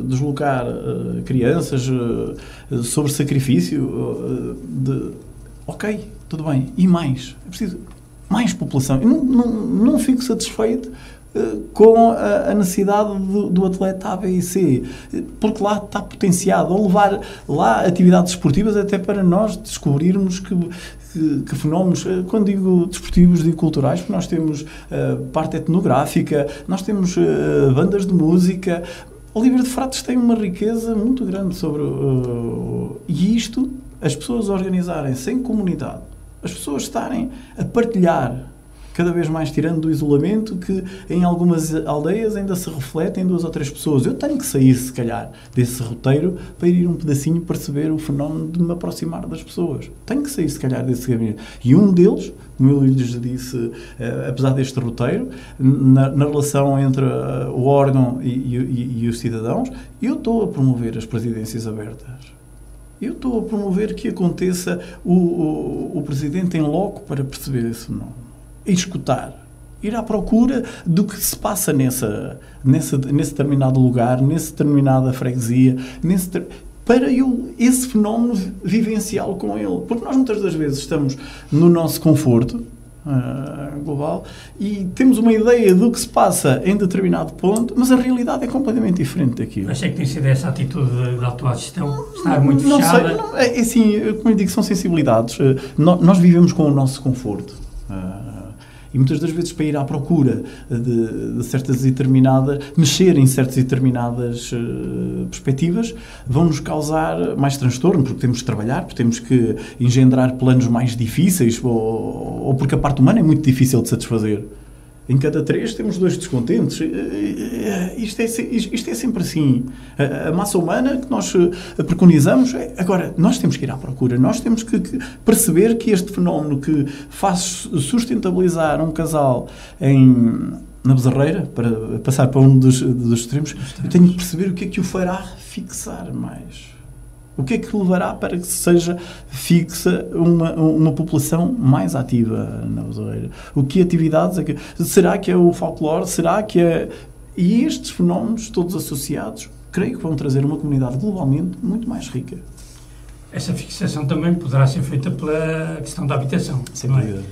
deslocar crianças, sobre sacrifício. Ok, tudo bem. E mais? É preciso mais população. Eu não fico satisfeito com a necessidade do atleta A, B e C, porque lá está potenciado, ou levar lá atividades desportivas até para nós descobrirmos que fenómenos, quando digo desportivos, digo culturais, porque nós temos parte etnográfica, nós temos bandas de música. Oliveira de Frades tem uma riqueza muito grande sobre... e isto, as pessoas organizarem-se em comunidade, as pessoas estarem a partilhar, cada vez mais tirando do isolamento, que em algumas aldeias ainda se refletem 2 ou 3 pessoas. Eu tenho que sair, se calhar, desse roteiro para ir um pedacinho perceber o fenómeno de me aproximar das pessoas. Tenho que sair, se calhar, desse gabinete. E um deles, como eu lhes disse, apesar deste roteiro, na relação entre o órgão e os cidadãos, eu estou a promover as presidências abertas. Eu estou a promover que aconteça o presidente em loco para perceber esse fenómeno. E escutar. ir à procura do que se passa nesse determinado lugar, nessa determinada freguesia, para eu, esse fenómeno, vivenciá-lo com ele. Porque nós muitas das vezes estamos no nosso conforto global e temos uma ideia do que se passa em determinado ponto, mas a realidade é completamente diferente daquilo. Achei que tem sido essa atitude da atual gestão, estar muito fechada. Não sei, é assim, como eu digo, são sensibilidades. Nós vivemos com o nosso conforto. E muitas das vezes, para ir à procura de certas determinadas, mexer em certas determinadas perspectivas, vão-nos causar mais transtorno, porque temos que trabalhar, porque temos que engendrar planos mais difíceis, ou porque a parte humana é muito difícil de satisfazer. Em cada 3 temos 2 descontentes. Isto é sempre assim. A massa humana que nós preconizamos... Agora, nós temos que ir à procura. Nós temos que perceber que este fenómeno que faz sustentabilizar um casal na Bezerreira, para passar para um dos extremos, eu tenho que perceber o que é que o fará fixar mais. O que é que levará para que seja fixa uma população mais ativa na Bezerreira? O que atividades é que... Será que é o folclore? Será que é... E estes fenómenos, todos associados, creio que vão trazer uma comunidade globalmente muito mais rica. Essa fixação também poderá ser feita pela questão da habitação. Sem dúvida.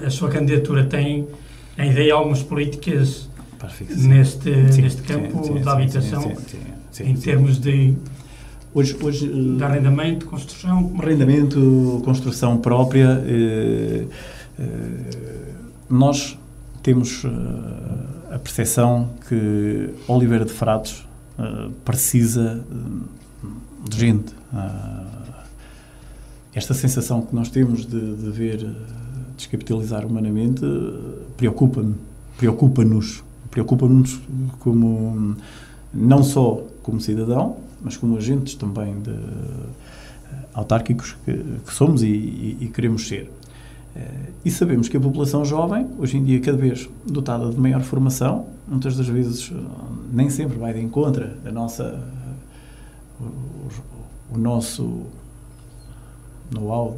A sua candidatura tem em ideia algumas políticas neste campo da habitação, em termos de... Hoje de arrendamento, construção? Arrendamento, construção própria. Nós temos a percepção que Oliveira de Frades precisa de gente. Esta sensação que nós temos de ver descapitalizar humanamente preocupa-nos como, não só como cidadão, mas como agentes também autárquicos que somos e queremos ser. E sabemos que a população jovem, hoje em dia, cada vez dotada de maior formação, muitas das vezes nem sempre vai de encontro o nosso know-how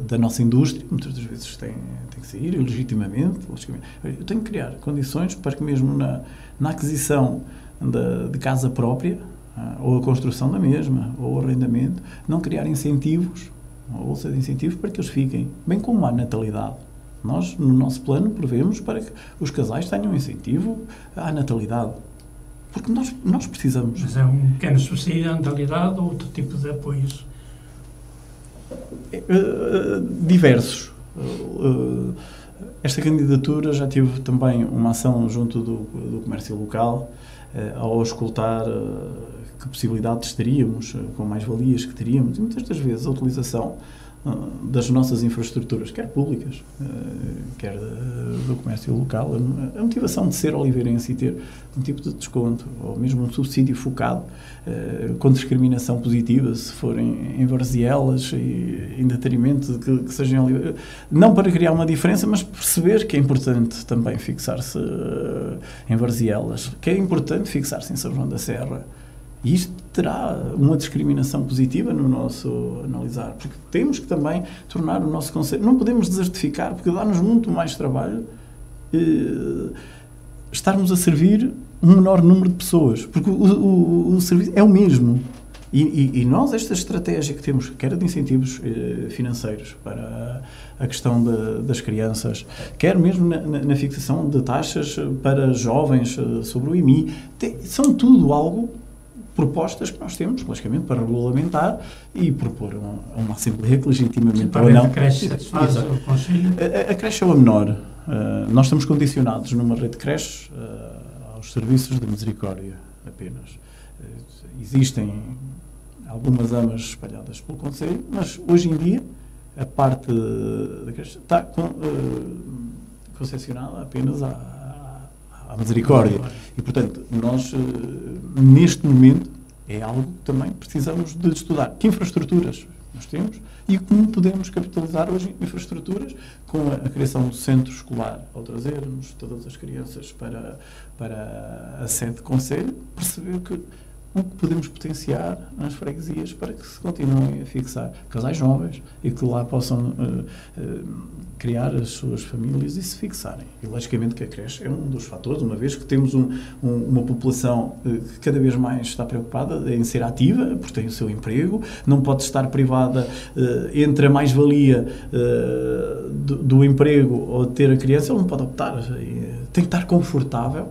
da nossa indústria, muitas das vezes tem que sair legitimamente. Eu tenho que criar condições para que mesmo na aquisição de casa própria, ou a construção da mesma, ou o arrendamento, não criar incentivos, uma bolsa de incentivos para que eles fiquem, bem como a natalidade. Nós, no nosso plano, prevemos para que os casais tenham incentivo à natalidade. Porque nós precisamos. Mas é um pequeno subsídio à natalidade ou outro tipo de apoios? Diversos. Esta candidatura já tive também uma ação junto do comércio local, ao escutar que possibilidades teríamos, com mais-valias que teríamos, e muitas das vezes a utilização das nossas infraestruturas, quer públicas, quer do comércio local, a motivação de ser oliveirense e ter um tipo de desconto, ou mesmo um subsídio focado, com discriminação positiva, se forem em Varzielas, e em detrimento de que sejam oliveiras, não para criar uma diferença, mas perceber que é importante também fixar-se em Varzielas, que é importante fixar-se em São João da Serra. E isto terá uma discriminação positiva no nosso analisar, porque temos que também tornar o nosso conceito... Não podemos desertificar, porque dá-nos muito mais trabalho estarmos a servir um menor número de pessoas, porque o serviço é o mesmo. E nós, esta estratégia que temos, quer de incentivos financeiros para a questão das crianças, quer mesmo na fixação de taxas para jovens sobre o IMI, são tudo algo... propostas que nós temos, logicamente, para regulamentar e propor a uma Assembleia que legitimamente ou não... A creche satisfaz o Conselho? A creche é o menor. Nós estamos condicionados numa rede de creches aos serviços de misericórdia apenas. Existem algumas amas espalhadas pelo Conselho, mas hoje em dia a parte da creche está concessionada apenas à misericórdia. E, portanto, nós, neste momento, é algo que também precisamos de estudar. Que infraestruturas nós temos e como podemos capitalizar hoje infraestruturas com a criação do centro escolar, ao trazermos todas as crianças para a sede de conselho, perceber que o que podemos potenciar nas freguesias para que se continuem a fixar casais jovens e que lá possam criar as suas famílias e se fixarem. E, logicamente, que a creche é um dos fatores, uma vez que temos uma população que cada vez mais está preocupada em ser ativa, porque tem o seu emprego, não pode estar privada entre a mais-valia do emprego ou de ter a criança, ele não pode optar. Tem que estar confortável.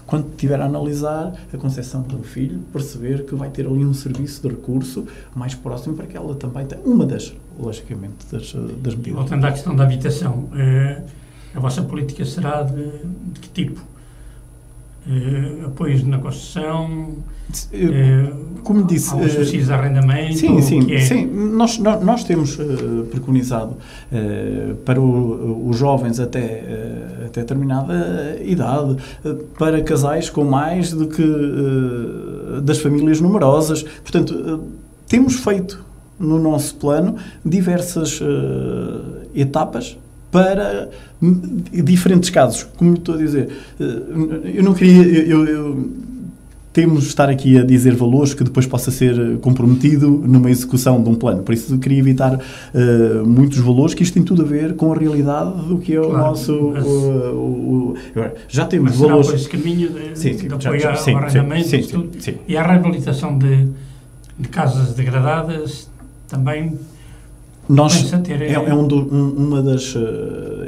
Quando estiver a analisar a concepção do filho, perceber que vai ter ali um serviço de recurso mais próximo para que ela também tenha uma logicamente, das medidas. Voltando à questão da habitação, a vossa política será de que tipo? Apoios na construção, como disse, aos subsídios de arrendamento? Sim. Nós temos preconizado para os jovens até determinada idade, para casais com mais do que das famílias numerosas. Portanto, temos feito no nosso plano diversas etapas para diferentes casos. Como estou a dizer, eu não queria... temos de estar aqui a dizer valores que depois possa ser comprometido numa execução de um plano. Por isso, eu queria evitar muitos valores, que isto tem tudo a ver com a realidade do que é o nosso... já temos valores... Será por esse caminho de apoiar o arrendamento e a reabilitação de casas degradadas também... uma das,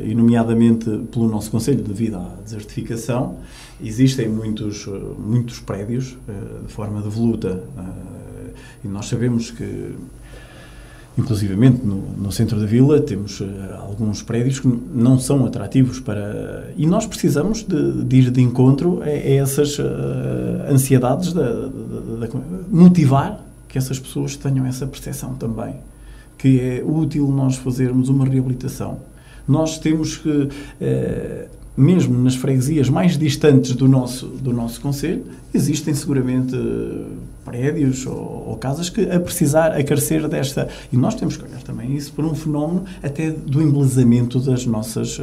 e nomeadamente pelo nosso Conselho, devido à desertificação, existem muitos prédios de forma devoluta, e nós sabemos que, inclusivamente no centro da vila, temos alguns prédios que não são atrativos para... E nós precisamos de ir de encontro a essas ansiedades, motivar que essas pessoas tenham essa percepção também, que é útil nós fazermos uma reabilitação. Nós temos que, mesmo nas freguesias mais distantes do nosso concelho, existem seguramente prédios ou casas que a carecer desta... E nós temos que olhar também isso por um fenómeno até do embelezamento das nossas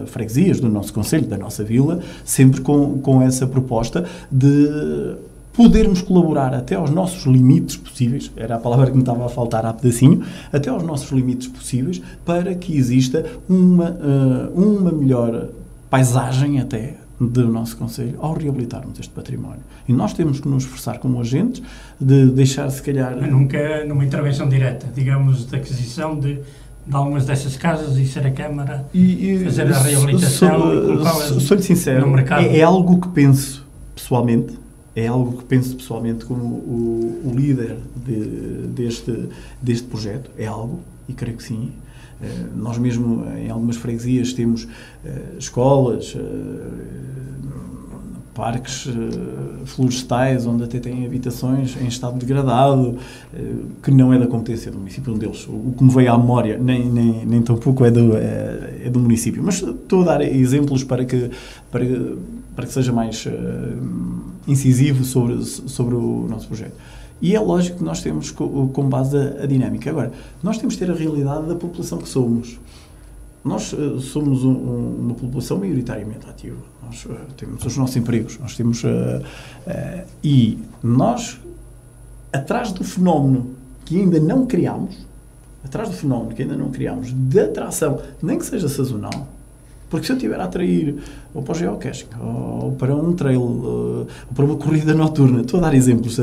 freguesias, do nosso concelho, da nossa vila, sempre com essa proposta de podermos colaborar até aos nossos limites possíveis, era a palavra que me estava a faltar há pedacinho, até aos nossos limites possíveis, para que exista uma melhor paisagem até do nosso concelho ao reabilitarmos este património. E nós temos que nos esforçar como agentes de deixar, se calhar... Mas nunca numa intervenção direta, digamos, de aquisição de algumas dessas casas e ser a Câmara fazer a reabilitação e colocá-las sou-lhe sincero, no mercado. É algo que penso pessoalmente, como o líder deste projeto, é algo, e creio que sim. Nós mesmo, em algumas freguesias, temos escolas, parques florestais, onde até têm habitações em estado degradado, que não é da competência do município, um deles. O que me veio à memória, nem tão pouco é do município. Mas estou a dar exemplos para que seja mais incisivo sobre o nosso projeto. E é lógico que nós temos como base a dinâmica. Agora, nós temos de ter a realidade da população que somos. Nós somos uma população maioritariamente ativa. Nós temos os nossos empregos, nós temos... e nós, atrás do fenómeno que ainda não criámos, de atração, nem que seja sazonal, porque se eu estiver a atrair ou para o geocaching, ou para um trail, ou para uma corrida noturna, estou a dar exemplos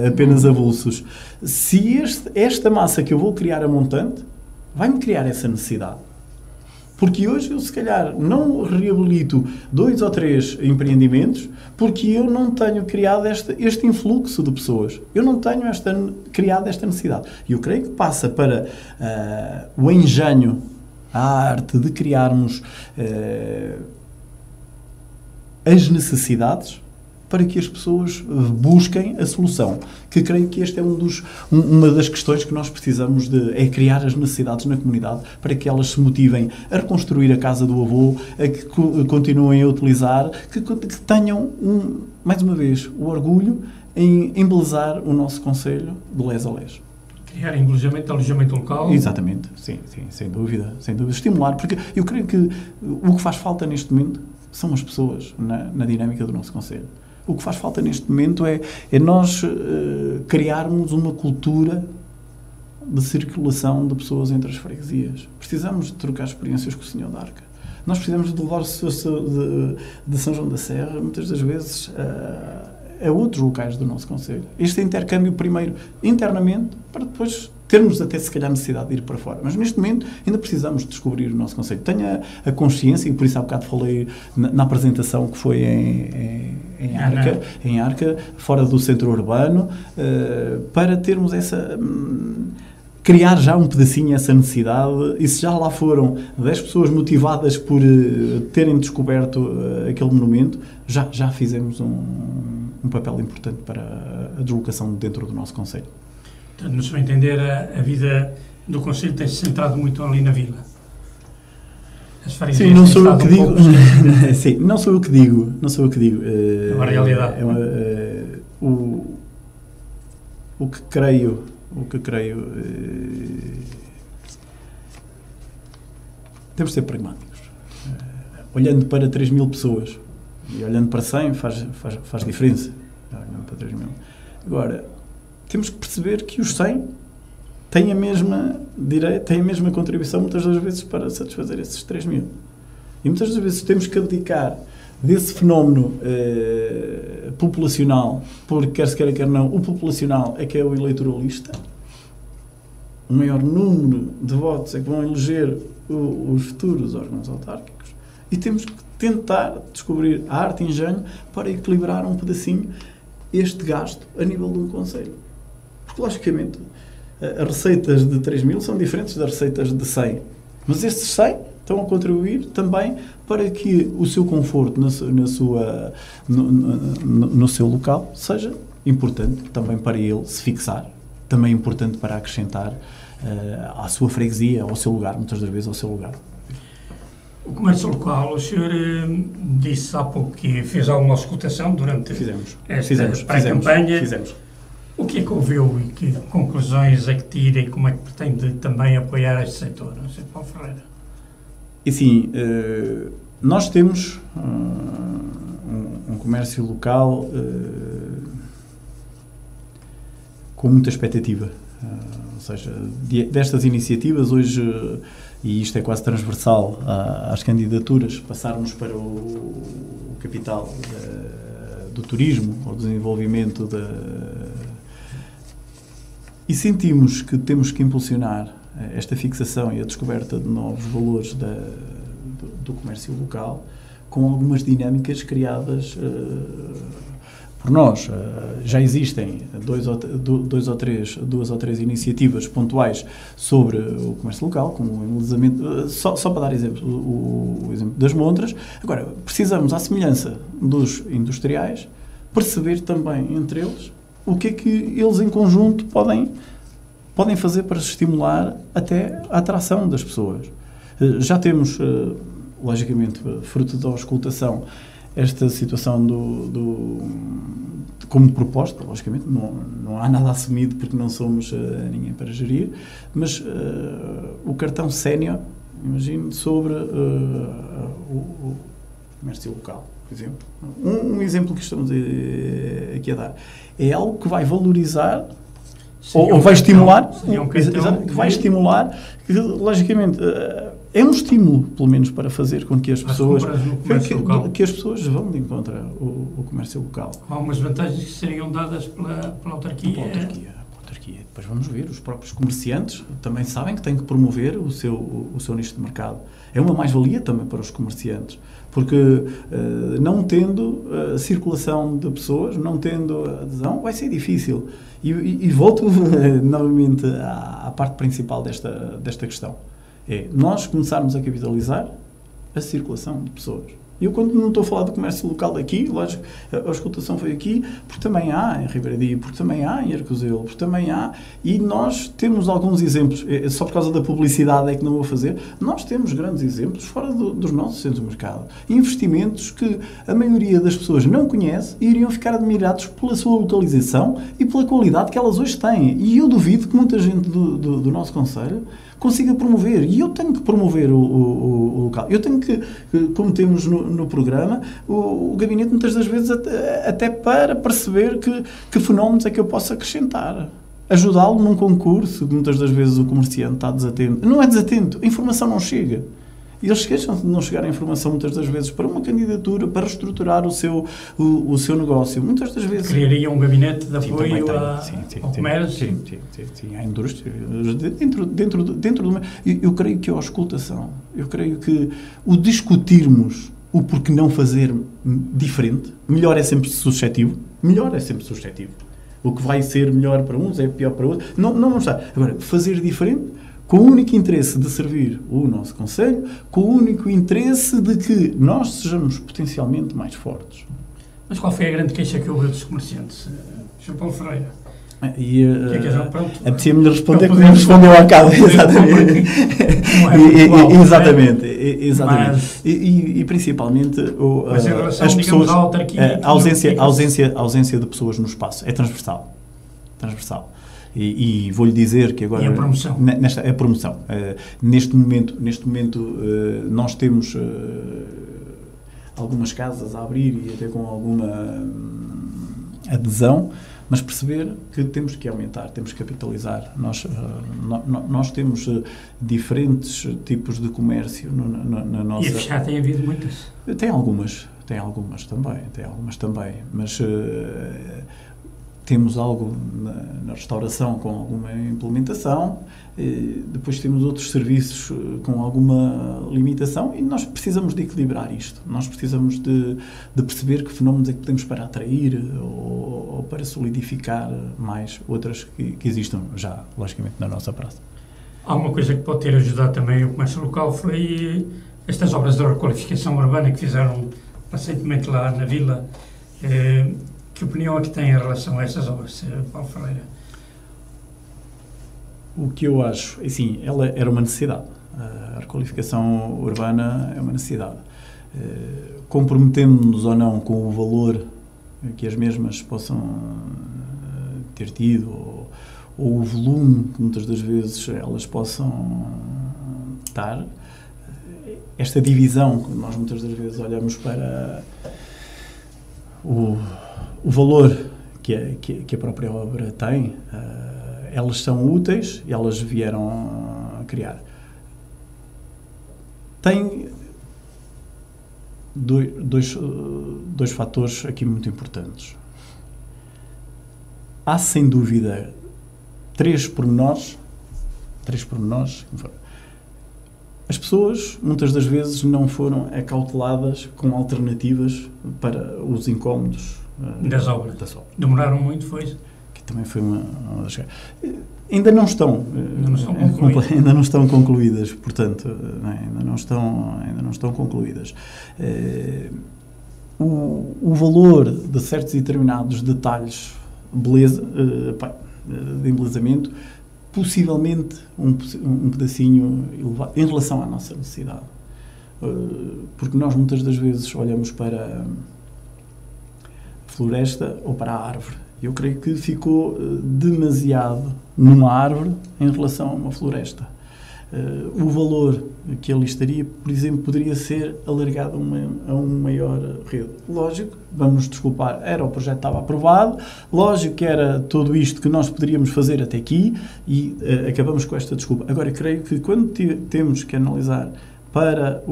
apenas avulsos, se esta massa que eu vou criar a montante, vai-me criar essa necessidade. Porque hoje eu, se calhar, não reabilito 2 ou 3 empreendimentos porque eu não tenho criado este influxo de pessoas. Eu não tenho criado esta necessidade. E eu creio que passa para o engenho, a arte de criarmos as necessidades para que as pessoas busquem a solução. Que creio que esta é uma das questões que nós precisamos é criar as necessidades na comunidade para que elas se motivem a reconstruir a casa do avô, a que continuem a utilizar, que tenham, mais uma vez, o orgulho em embelezar o nosso concelho de les a les. Criar alojamento local. Exatamente, sim, sem dúvida. Estimular, porque eu creio que o que faz falta neste momento são as pessoas na dinâmica do nosso concelho. O que faz falta neste momento é nós criarmos uma cultura de circulação de pessoas entre as freguesias. Precisamos de trocar experiências com o Senhor da Arca. Nós precisamos de levar o Senhor de São João da Serra, muitas das vezes, a outros locais do nosso concelho. Este intercâmbio, primeiro, internamente, para depois termos até, se calhar, necessidade de ir para fora. Mas, neste momento, ainda precisamos de descobrir o nosso concelho. Tenha a consciência, e por isso há bocado falei na apresentação que foi em Arca, fora do centro urbano, para termos essa... criar já um pedacinho essa necessidade, e se já lá foram 10 pessoas motivadas por terem descoberto aquele monumento, já fizemos um papel importante para a deslocação dentro do nosso concelho. Portanto, no seu entender, a vida do concelho tem-se centrado muito ali na vila. As freguesias Sim, não sou eu que digo. Sim, não sou eu que digo. É uma realidade. O que creio, temos de ser pragmáticos. Olhando para 3.000 pessoas e olhando para 100 faz diferença. Olhando para 3.000. Agora, temos que perceber que os 100 têm a mesma direito, têm a mesma contribuição muitas das vezes para satisfazer esses 3.000. E muitas das vezes temos que abdicar desse fenómeno populacional, porque quer se queira, quer não, o populacional é que é o eleitoralista. O maior número de votos é que vão eleger os futuros órgãos autárquicos. E temos que tentar descobrir a arte e engenho para equilibrar um pedacinho este gasto a nível de um concelho. Porque, logicamente, as receitas de 3.000 são diferentes das receitas de 100. Mas estes 100 estão a contribuir também para que o seu conforto no seu local seja importante também para ele se fixar, também importante para acrescentar à sua freguesia, ao seu lugar, muitas das vezes ao seu lugar. O comércio local, o senhor disse há pouco que fez alguma auscultação durante esta pré-campanha. Fizemos. O que é que ouviu e que conclusões é que tira e como é que pretende também apoiar este setor, não sei, Paulo Ferreira? E sim, nós temos um comércio local com muita expectativa. Ou seja, destas iniciativas hoje, e isto é quase transversal às candidaturas, passarmos para o capital do turismo, ao desenvolvimento e sentimos que temos que impulsionar esta fixação e a descoberta de novos valores do comércio local com algumas dinâmicas criadas por nós. Já existem duas ou três iniciativas pontuais sobre o comércio local, como o embelezamento, só para dar exemplo, o exemplo das montras. Agora, precisamos, à semelhança dos industriais, perceber também entre eles o que é que eles em conjunto podem fazer para estimular até a atração das pessoas. Já temos, logicamente, fruto da auscultação, esta situação como proposta, logicamente, não há nada assumido porque não somos ninguém para gerir, mas o cartão sénior, imagino, sobre o comércio local, por exemplo. Um exemplo que estamos aqui a dar. É algo que vai valorizar ou vai estimular, que vai estimular, que, logicamente, é um estímulo, pelo menos, para fazer com que as pessoas vão de encontro o comércio local. Há algumas vantagens que seriam dadas pela autarquia. Pela autarquia. Depois vamos ver, os próprios comerciantes também sabem que têm que promover o seu nicho de mercado. É uma mais-valia também para os comerciantes, porque não tendo circulação de pessoas, não tendo adesão, vai ser difícil. E volto novamente à parte principal desta questão. É nós começarmos a capitalizar a circulação de pessoas. Eu, quando não estou a falar do comércio local daqui, lógico, a auscultação foi aqui, porque também há em Ribeiradio, porque também há em Arcozelo, porque também há, e nós temos alguns exemplos, só por causa da publicidade é que não vou fazer, nós temos grandes exemplos fora dos nossos centros de mercado. Investimentos que a maioria das pessoas não conhece e iriam ficar admirados pela sua localização e pela qualidade que elas hoje têm. E eu duvido que muita gente do nosso concelho consiga promover. E eu tenho que promover o local. Eu tenho que, como temos no programa, o gabinete muitas das vezes até para perceber que fenómenos é que eu posso acrescentar. Ajudá-lo num concurso, que muitas das vezes o comerciante está desatento. Não é desatento, a informação não chega. E eles queixam de não chegar a informação muitas das vezes para uma candidatura, para reestruturar o seu negócio. Muitas das vezes... Criaria um gabinete de apoio ao comércio? Sim, à indústria. Dentro do... Eu creio que a auscultação, eu creio que o discutirmos o porquê não fazer diferente, melhor é sempre suscetível. O que vai ser melhor para uns é pior para outros. Não vamos estar. Agora, fazer diferente... com o único interesse de servir o nosso Conselho, com o único interesse de que nós sejamos potencialmente mais fortes. Mas qual foi a grande queixa que houve dos comerciantes, Sr. Paulo Ferreira? Apetecia-me responder como respondeu ao cabo, exatamente. Exatamente. E principalmente as pessoas, a ausência de pessoas no espaço é transversal. E vou-lhe dizer que agora... E a promoção? A promoção. Neste momento nós temos algumas casas a abrir e até com alguma adesão, mas perceber que temos que aumentar, temos que capitalizar. Nós temos diferentes tipos de comércio na nossa... E a fechar tem havido muitas? Tem algumas também, mas... temos algo na restauração com alguma implementação, depois temos outros serviços com alguma limitação e nós precisamos de equilibrar isto. Nós precisamos de perceber que fenómenos é que temos para atrair ou para solidificar mais outras que existam já, logicamente, na nossa praça. Há uma coisa que pode ter ajudado também o comércio local foi estas obras de requalificação urbana que fizeram recentemente lá na Vila. Que opinião é que tem em relação a essas obras, Paulo Ferreira? O que eu acho, assim, ela era uma necessidade. A requalificação urbana é uma necessidade. Comprometemos-nos ou não com o valor que as mesmas possam ter tido ou o volume que muitas das vezes elas possam estar. Esta divisão que nós muitas das vezes olhamos para o valor que a própria obra tem, elas são úteis e elas vieram a criar. Tem dois fatores aqui muito importantes. Há, sem dúvida, três pormenores. As pessoas, muitas das vezes, não foram acauteladas com alternativas para os incómodos das obras. Demoraram muito, foi? Que também foi uma ainda não estão concluídas, portanto, ainda não estão concluídas. O valor de certos e determinados detalhes de embelezamento, possivelmente um pedacinho elevado em relação à nossa necessidade. Porque nós muitas das vezes olhamos para a floresta ou para a árvore. Eu creio que ficou demasiado numa árvore em relação a uma floresta. O valor que ali estaria, por exemplo, poderia ser alargado a uma maior rede. Lógico, vamos nos desculpar, o projeto estava aprovado, lógico que era tudo isto que nós poderíamos fazer até aqui e acabamos com esta desculpa. Agora, creio que quando temos que analisar para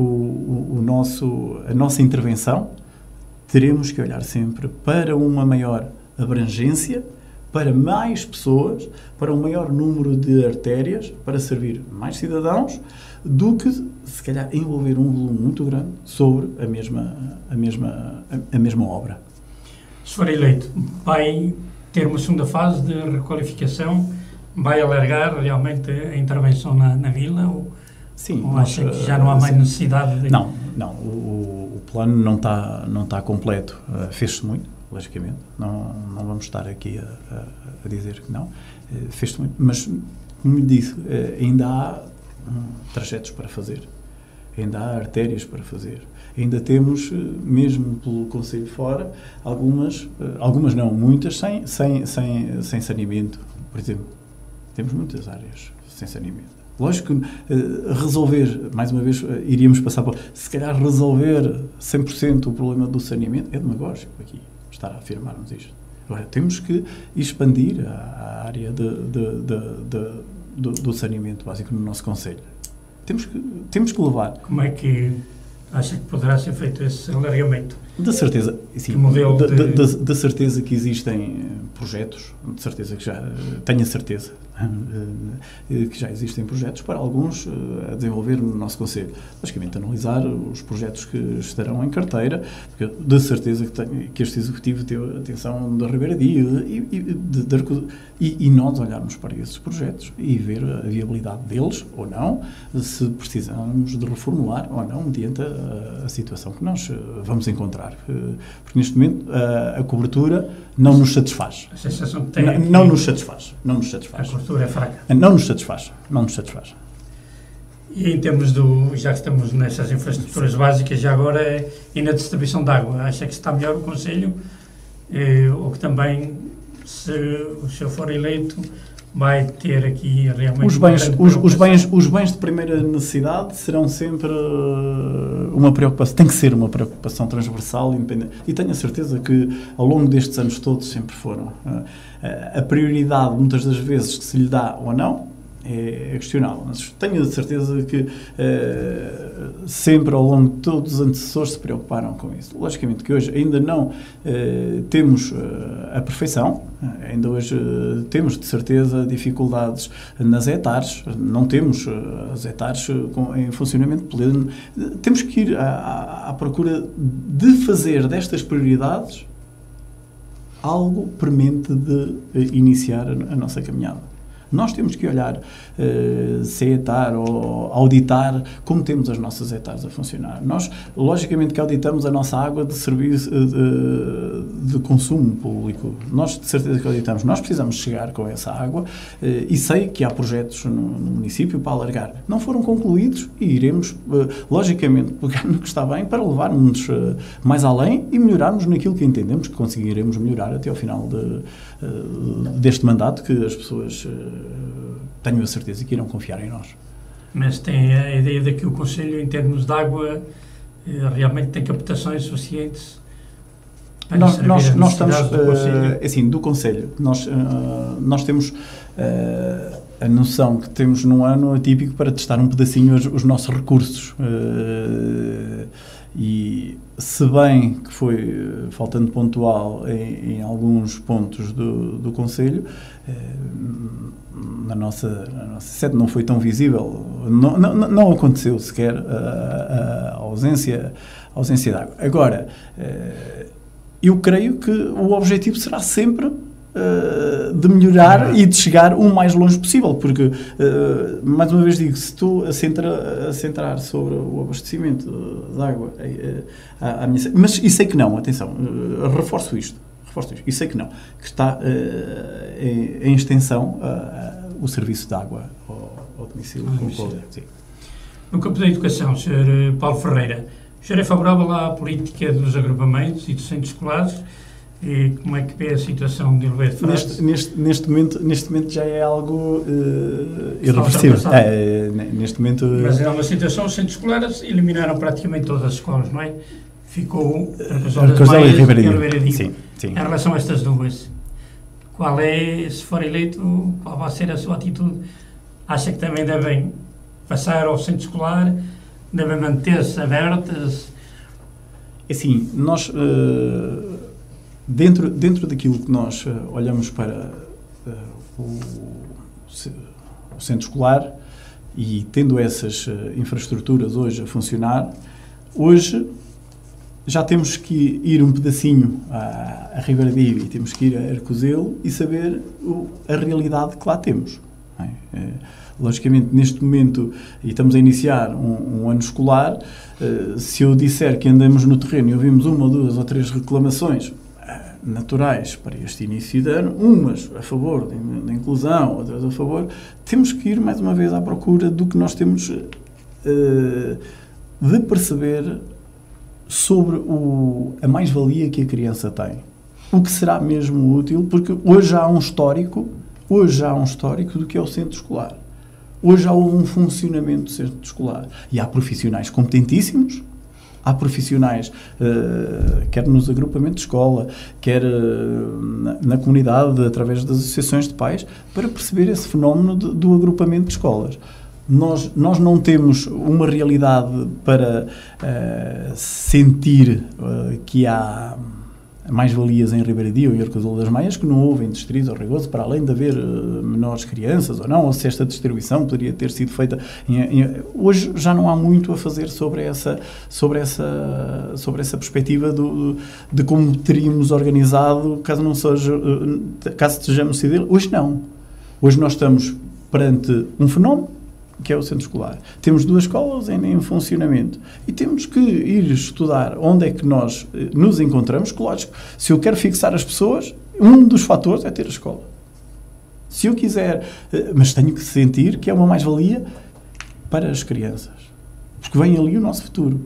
a nossa intervenção, teremos que olhar sempre para uma maior abrangência, para mais pessoas, para um maior número de artérias, para servir mais cidadãos, do que, se calhar, envolver um volume muito grande sobre a mesma obra. Se for eleito, vai ter uma segunda fase de requalificação? Vai alargar realmente a intervenção na vila? Sim. Ou acha que já não há mais necessidade de... Não. O plano não está completo. Fez-se muito, logicamente. Não vamos estar aqui a dizer que não. Fez-se muito. Mas, como lhe disse, ainda há trajetos para fazer. Ainda há artérias para fazer. Ainda temos, mesmo pelo Conselho fora, algumas não, muitas sem saneamento. Por exemplo, temos muitas áreas sem saneamento. Lógico que resolver, mais uma vez, iríamos passar por, se calhar resolver 100% o problema do saneamento é demagógico aqui, estar a afirmarmos isto. Agora, temos que expandir a área do saneamento básico no nosso concelho. Temos que levar. Como é que acha que poderá ser feito esse alargamento? De certeza, sim, de certeza que existem projetos, de certeza que já, tenho a certeza que já existem projetos para alguns a desenvolver no nosso concelho. Logicamente, analisar os projetos que estarão em carteira, porque de certeza que este Executivo teve atenção da Ribeira e nós olharmos para esses projetos e ver a viabilidade deles ou não, se precisamos de reformular ou não, mediante a situação que nós vamos encontrar. Porque neste momento a cobertura não nos satisfaz. A sensação que tem não nos satisfaz. A cobertura é fraca. Não nos satisfaz. E em termos já que estamos nessas infraestruturas básicas, já agora e na distribuição de água, acha que está melhor o Conselho ou que também, se o senhor for eleito, vai ter aqui realmente os bens de primeira necessidade serão sempre uma preocupação, tem que ser uma preocupação transversal, independente, e tenho a certeza que ao longo destes anos todos sempre foram. A prioridade, muitas das vezes, que se lhe dá ou não, é questionável, mas tenho a certeza que sempre ao longo de todos os antecessores se preocuparam com isso. Logicamente que hoje ainda não temos a perfeição, ainda hoje temos de certeza dificuldades nas hectares, não temos as hectares em funcionamento pleno, temos que ir à procura de fazer destas prioridades algo premente de iniciar a nossa caminhada. Nós temos que olhar se é hectare ou auditar como temos as nossas hectares a funcionar. Nós, logicamente, que auditamos a nossa água de serviço de consumo público. Nós, de certeza que auditamos. Nós precisamos chegar com essa água e sei que há projetos no município para alargar. Não foram concluídos e iremos, logicamente, pegar no que está bem para levarmos mais além e melhorarmos naquilo que entendemos que conseguiremos melhorar até ao final deste mandato, que as pessoas tenho a certeza que irão confiar em nós. Mas tem a ideia de que o Conselho, em termos de água, realmente tem captações suficientes para nós estamos do Conselho? Assim, do Conselho. Nós temos a noção que temos num ano atípico para testar um pedacinho os nossos recursos. E se bem que foi faltando pontual em alguns pontos do Conselho, na nossa sede não foi tão visível, não aconteceu sequer a ausência de água. Agora, eu creio que o objetivo será sempre de melhorar e de chegar o mais longe possível, porque, mais uma vez digo, se tu a centrar sobre o abastecimento de água, mas e sei que não, atenção, reforço isto, e sei que não, que está em extensão o serviço de água ao domicílio. Sim. No campo da educação, Sr. Paulo Ferreira, o senhor é favorável à política dos agrupamentos e dos centros escolares? E como é que vê a situação de Oliveira de Frades? Neste momento já é algo irreversível. Neste momento... Mas é uma situação, os centros escolares eliminaram praticamente todas as escolas, não é? Ficou Arcosel e Ribeiradinho. Sim. Em relação a estas duas, qual é, se for eleito, qual vai ser a sua atitude? Acha que também devem passar ao centro escolar? Devem manter-se abertas? Assim, nós... Dentro daquilo que nós olhamos para o centro escolar e tendo essas infraestruturas hoje a funcionar, hoje já temos que ir um pedacinho a Ribeira de Ibi, temos que ir a Arcozelo e saber a realidade que lá temos. Logicamente, neste momento, e estamos a iniciar um ano escolar, se eu disser que andamos no terreno e ouvimos 1 ou 2 ou 3 reclamações naturais para este início de ano, umas a favor da inclusão, outras a favor, temos que ir mais uma vez à procura do que nós temos de perceber sobre a mais-valia que a criança tem. O que será mesmo útil, porque hoje há um histórico do que é o centro escolar. Hoje há um funcionamento do centro escolar e há profissionais competentíssimos, há profissionais, quer nos agrupamentos de escola, quer na comunidade, através das associações de pais, para perceber esse fenómeno do agrupamento de escolas. Nós não temos uma realidade para sentir que há mais-valias em Ribeiradio e Arcazolo das Maias que não houve em Distrito ou Regoso, para além de haver menores crianças ou não, ou se esta distribuição poderia ter sido feita. Hoje já não há muito a fazer sobre essa perspectiva de como teríamos organizado caso estejamos decididos. Hoje não. Hoje nós estamos perante um fenómeno que é o centro escolar. Temos 2 escolas em funcionamento e temos que ir estudar onde é que nós nos encontramos. Lógico, se eu quero fixar as pessoas, um dos fatores é ter a escola. Se eu quiser, mas tenho que sentir que é uma mais-valia para as crianças, porque vem ali o nosso futuro,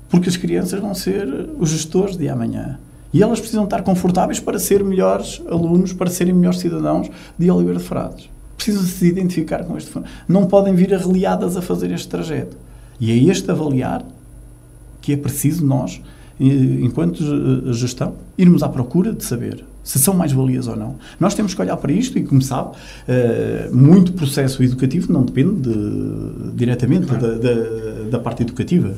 porque as crianças vão ser os gestores de amanhã e elas precisam estar confortáveis para ser melhores alunos, para serem melhores cidadãos de Oliveira de Frades. Precisam se identificar com este fenómeno. Não podem vir arreliadas a fazer este trajeto. E é este avaliar que é preciso nós, enquanto gestão, irmos à procura de saber se são mais-valias ou não. Nós temos que olhar para isto e, como sabe, muito processo educativo não depende diretamente da parte educativa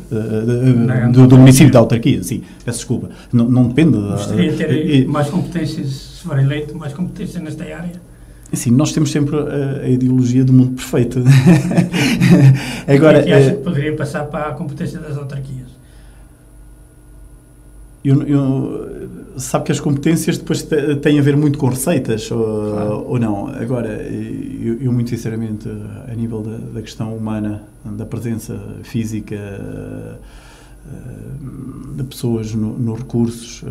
do município, da autarquia. Sim, peço desculpa. Não depende Gostaria de ter mais competências, se for eleito, mais competências nesta área. Assim, nós temos sempre a ideologia do mundo perfeito. Agora, que acha que poderia passar para a competência das autarquias? Sabe que as competências depois têm a ver muito com receitas, ou não. Agora, eu muito sinceramente, a nível da questão humana, da presença física de pessoas nos recursos,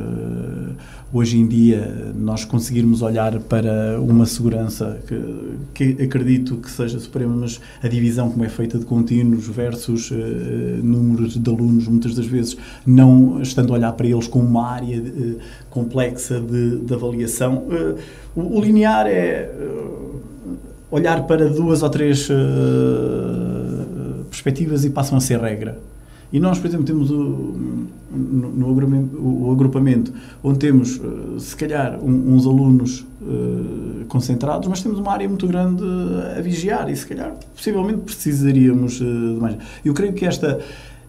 hoje em dia nós conseguirmos olhar para uma segurança que acredito que seja suprema, mas a divisão como é feita de contínuos versus números de alunos, muitas das vezes não estando a olhar para eles como uma área complexa de avaliação. O linear é olhar para 2 ou 3 perspectivas e passam a ser regra. E nós, por exemplo, temos o agrupamento, onde temos, se calhar, uns alunos concentrados, mas temos uma área muito grande a vigiar e, se calhar, possivelmente precisaríamos de mais. Eu creio que esta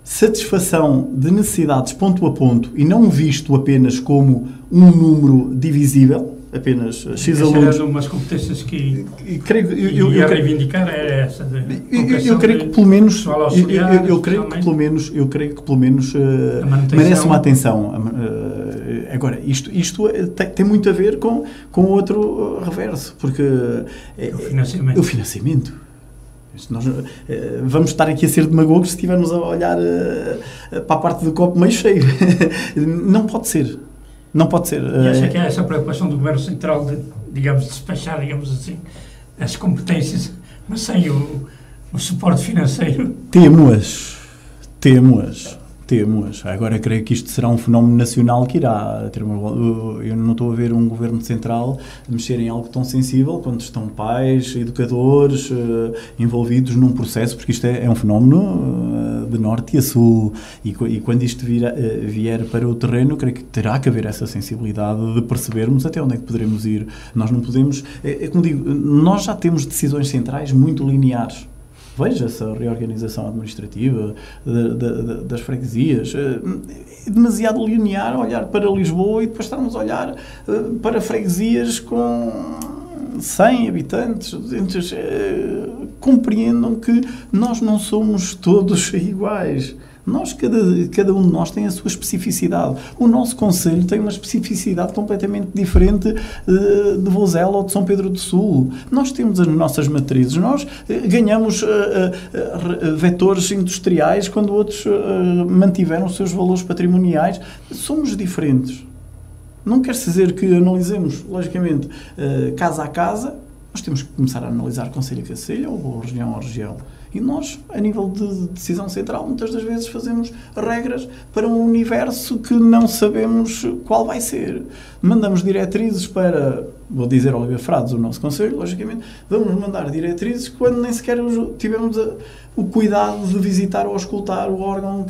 satisfação de necessidades ponto a ponto e não visto apenas como um número divisível, apenas X alunos. Era umas competências que eu ia reivindicar era essa. Eu creio que pelo menos eu creio que pelo menos merece uma atenção. Agora isto tem muito a ver com outro reverso, porque o financiamento. Nós vamos estar aqui a ser demagogos se estivermos a olhar para a parte do copo meio cheio. Não pode ser. Não pode ser. E acha que há essa preocupação do Governo Central de, digamos, despachar, digamos assim, as competências, mas sem o suporte financeiro? Temos. Agora creio que isto será um fenómeno nacional que irá ter eu não estou a ver um Governo Central mexer em algo tão sensível quando estão pais, educadores envolvidos num processo, porque isto é um fenómeno de norte a sul e quando isto vier para o terreno, creio que terá que haver essa sensibilidade de percebermos até onde é que poderemos ir. Nós não podemos, como digo, nós já temos decisões centrais muito lineares. Veja-se a reorganização administrativa das freguesias. É demasiado linear olhar para Lisboa e depois estarmos a olhar para freguesias com 100 habitantes. Compreendam que nós não somos todos iguais. Cada um de nós tem a sua especificidade. O nosso concelho tem uma especificidade completamente diferente de Vozela ou de São Pedro do Sul. Nós temos as nossas matrizes. Nós ganhamos vetores industriais quando outros mantiveram os seus valores patrimoniais. Somos diferentes. Não quer dizer que analisemos, logicamente, casa a casa. Nós temos que começar a analisar concelho a concelho ou região a região. E nós, a nível de decisão central, muitas das vezes fazemos regras para um universo que não sabemos qual vai ser. Mandamos diretrizes para vou dizer ao Oliveira Frades, o nosso Conselho, logicamente, vamos mandar diretrizes quando nem sequer tivemos o cuidado de visitar ou escutar o órgão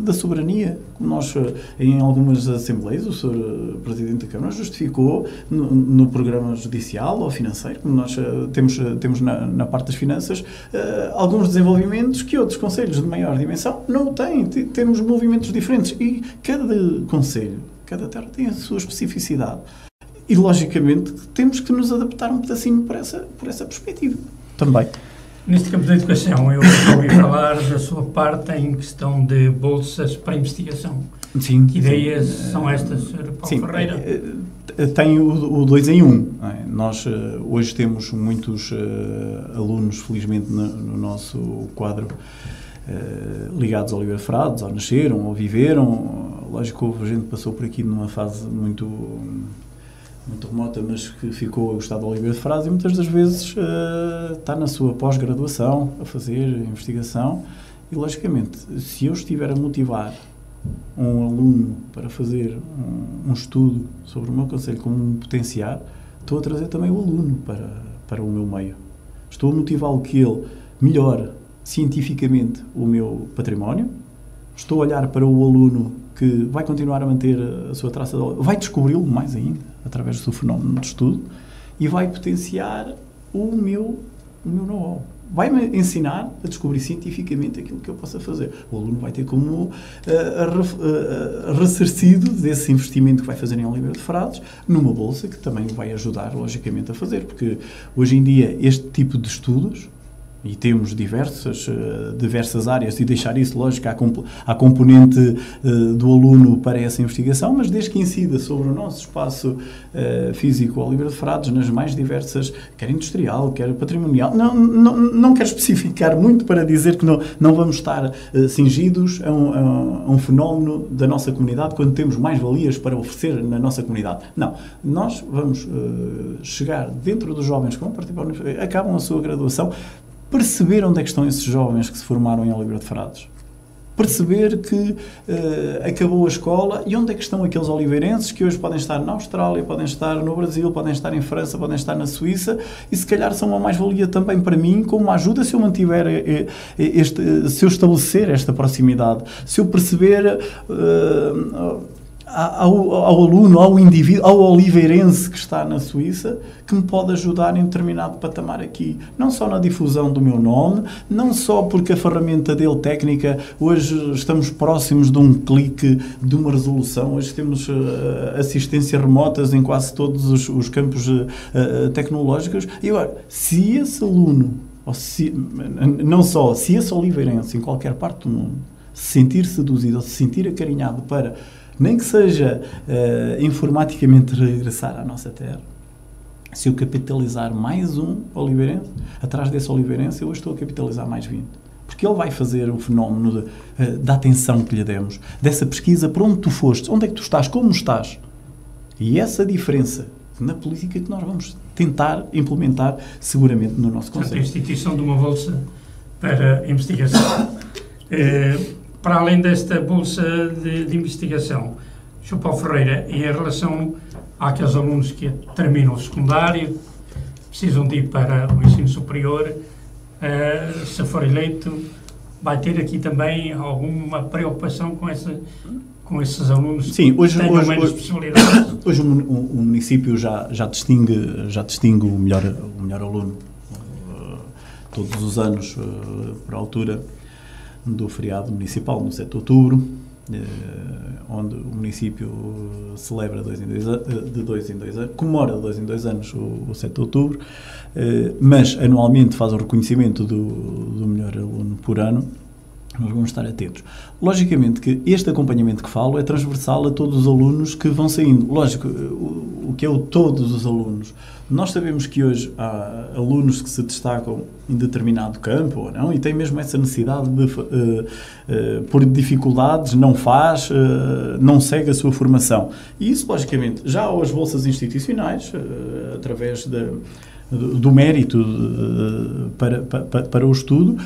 da soberania. Como nós, em algumas assembleias, o Sr. Presidente da Câmara justificou no programa judicial ou financeiro, como nós temos na parte das finanças, alguns desenvolvimentos que outros conselhos de maior dimensão não têm. Temos movimentos diferentes e cada conselho, cada terra tem a sua especificidade. E, logicamente, temos que nos adaptar um pedacinho por essa perspectiva também. Neste campo da educação, eu ouvi falar da sua parte em questão de bolsas para investigação. Sim. Que ideias são estas, Sr. Paulo Ferreira? Tem o 2 em 1. Nós hoje temos muitos alunos, felizmente, no nosso quadro, ligados ao Oliveira Frades, ou nasceram, ou viveram. Lógico que a gente passou por aqui numa fase muito remota, mas que ficou a gostar do Oliveira Frades e muitas das vezes está na sua pós-graduação a fazer investigação e, logicamente, se eu estiver a motivar um aluno para fazer um estudo sobre o meu conselho, como me potenciar, estou a trazer também o aluno para o meu meio. Estou a motivá-lo que ele melhore cientificamente o meu património, estou a olhar para o aluno que vai continuar a manter a sua traça, vai descobri-lo mais ainda, através do seu fenómeno de estudo, e vai potenciar o meu know-how. Vai-me ensinar a descobrir cientificamente aquilo que eu possa fazer. O aluno vai ter como ressarcido desse investimento que vai fazer em Oliveira de Frades, numa bolsa que também o vai ajudar, logicamente, a fazer, porque hoje em dia este tipo de estudos, e temos diversas áreas, e deixar isso, lógico, à componente do aluno para essa investigação, mas desde que incida sobre o nosso espaço físico Oliveira de Frades, nas mais diversas, quer industrial, quer patrimonial, não quero especificar muito para dizer que não vamos estar cingidos a um fenómeno da nossa comunidade quando temos mais valias para oferecer na nossa comunidade. Não, nós vamos chegar dentro dos jovens que vão participar, acabam a sua graduação, perceber onde é que estão esses jovens que se formaram em Oliveira de Frades. Perceber que acabou a escola e onde é que estão aqueles oliveirenses que hoje podem estar na Austrália, podem estar no Brasil, podem estar em França, podem estar na Suíça e se calhar são uma mais-valia também para mim, como uma ajuda se eu mantiver, se eu estabelecer esta proximidade, se eu perceber ao aluno, ao indivíduo, ao oliveirense que está na Suíça, que me pode ajudar em determinado patamar aqui. Não só na difusão do meu nome, não só porque a ferramenta dele técnica, hoje estamos próximos de um clique, de uma resolução, hoje temos assistências remotas em quase todos os campos tecnológicos. E agora, se esse aluno, se esse oliveirense em qualquer parte do mundo se sentir seduzido ou se sentir acarinhado para nem que seja informaticamente regressar à nossa terra, se eu capitalizar mais um oliveirense, atrás desse oliveirense eu estou a capitalizar mais 20. Porque ele vai fazer o fenómeno da atenção que lhe demos, dessa pesquisa, para onde tu foste, onde é que tu estás, como estás. E essa diferença na política que nós vamos tentar implementar seguramente no nosso Conselho. A instituição de uma bolsa para investigação. Para além desta bolsa de investigação, Sr. Paulo Ferreira, em relação àqueles alunos que terminam o secundário, precisam de ir para o ensino superior, se for eleito, vai ter aqui também alguma preocupação com esses alunos? Sim, hoje menos possibilidades? Hoje o município já distingue o melhor aluno todos os anos, por altura do feriado municipal, no 7 de outubro, onde o município celebra de 2 em 2 anos, comemora de 2 em 2 anos o 7 de outubro, mas anualmente faz o reconhecimento do melhor aluno por ano. Nós vamos estar atentos. Logicamente que este acompanhamento que falo é transversal a todos os alunos que vão saindo. Lógico, o que é o todos os alunos? Nós sabemos que hoje há alunos que se destacam em determinado campo ou não, e têm mesmo essa necessidade de, por dificuldades, não segue a sua formação. E isso, logicamente, já há as bolsas institucionais, através do mérito para o estudo.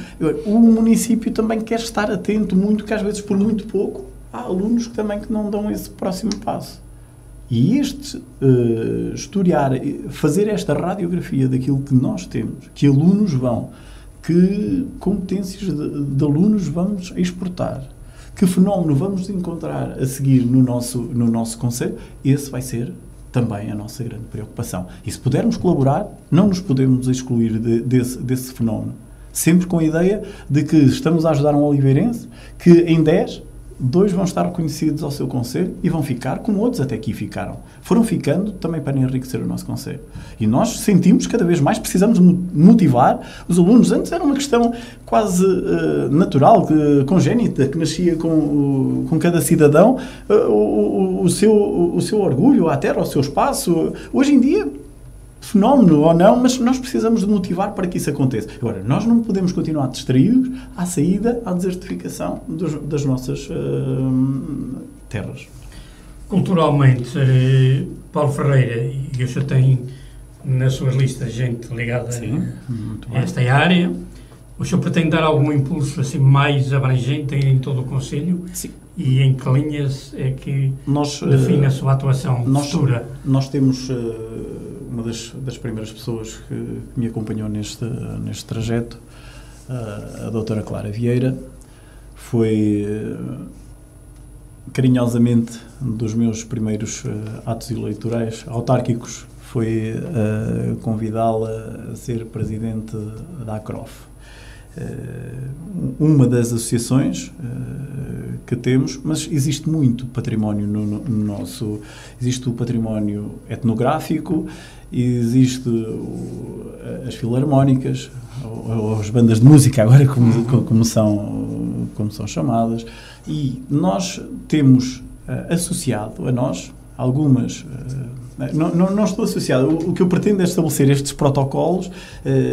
O município também quer estar atento muito, que às vezes por muito pouco há alunos que também não dão esse próximo passo. E historiar, fazer esta radiografia daquilo que nós temos, que alunos vão, que competências de alunos vamos exportar, que fenómeno vamos encontrar a seguir no nosso concelho, esse vai ser também a nossa grande preocupação. E se pudermos colaborar, não nos podemos excluir desse fenómeno. Sempre com a ideia de que estamos a ajudar um oliveirense, que em 10, 2 vão estar reconhecidos ao seu concelho e vão ficar, como outros até aqui ficaram. Foram ficando também para enriquecer o nosso concelho. E nós sentimos que cada vez mais precisamos motivar os alunos. Antes era uma questão quase natural, congénita, que nascia com cada cidadão, o seu orgulho à terra, ao seu espaço. Hoje em dia, fenómeno ou não, mas nós precisamos de motivar para que isso aconteça. Agora, nós não podemos continuar distraídos à saída, à desertificação das nossas terras. Culturalmente, Paulo Ferreira, e eu já tenho nas suas listas gente ligada a esta área, o senhor pretende dar algum impulso assim mais abrangente em todo o concelho? Sim. E em que linhas é que define a sua atuação futura? Nós temos uma das primeiras pessoas que me acompanhou neste trajeto, a doutora Clara Vieira, foi carinhosamente dos meus primeiros atos eleitorais autárquicos, foi convidá-la a ser presidente da ACROF. Uma das associações que temos, mas existe muito património no nosso, existe o património etnográfico, existe as filarmónicas, ou as bandas de música agora como são chamadas, e nós temos associado a nós algumas... Não estou associado. O que eu pretendo é estabelecer estes protocolos.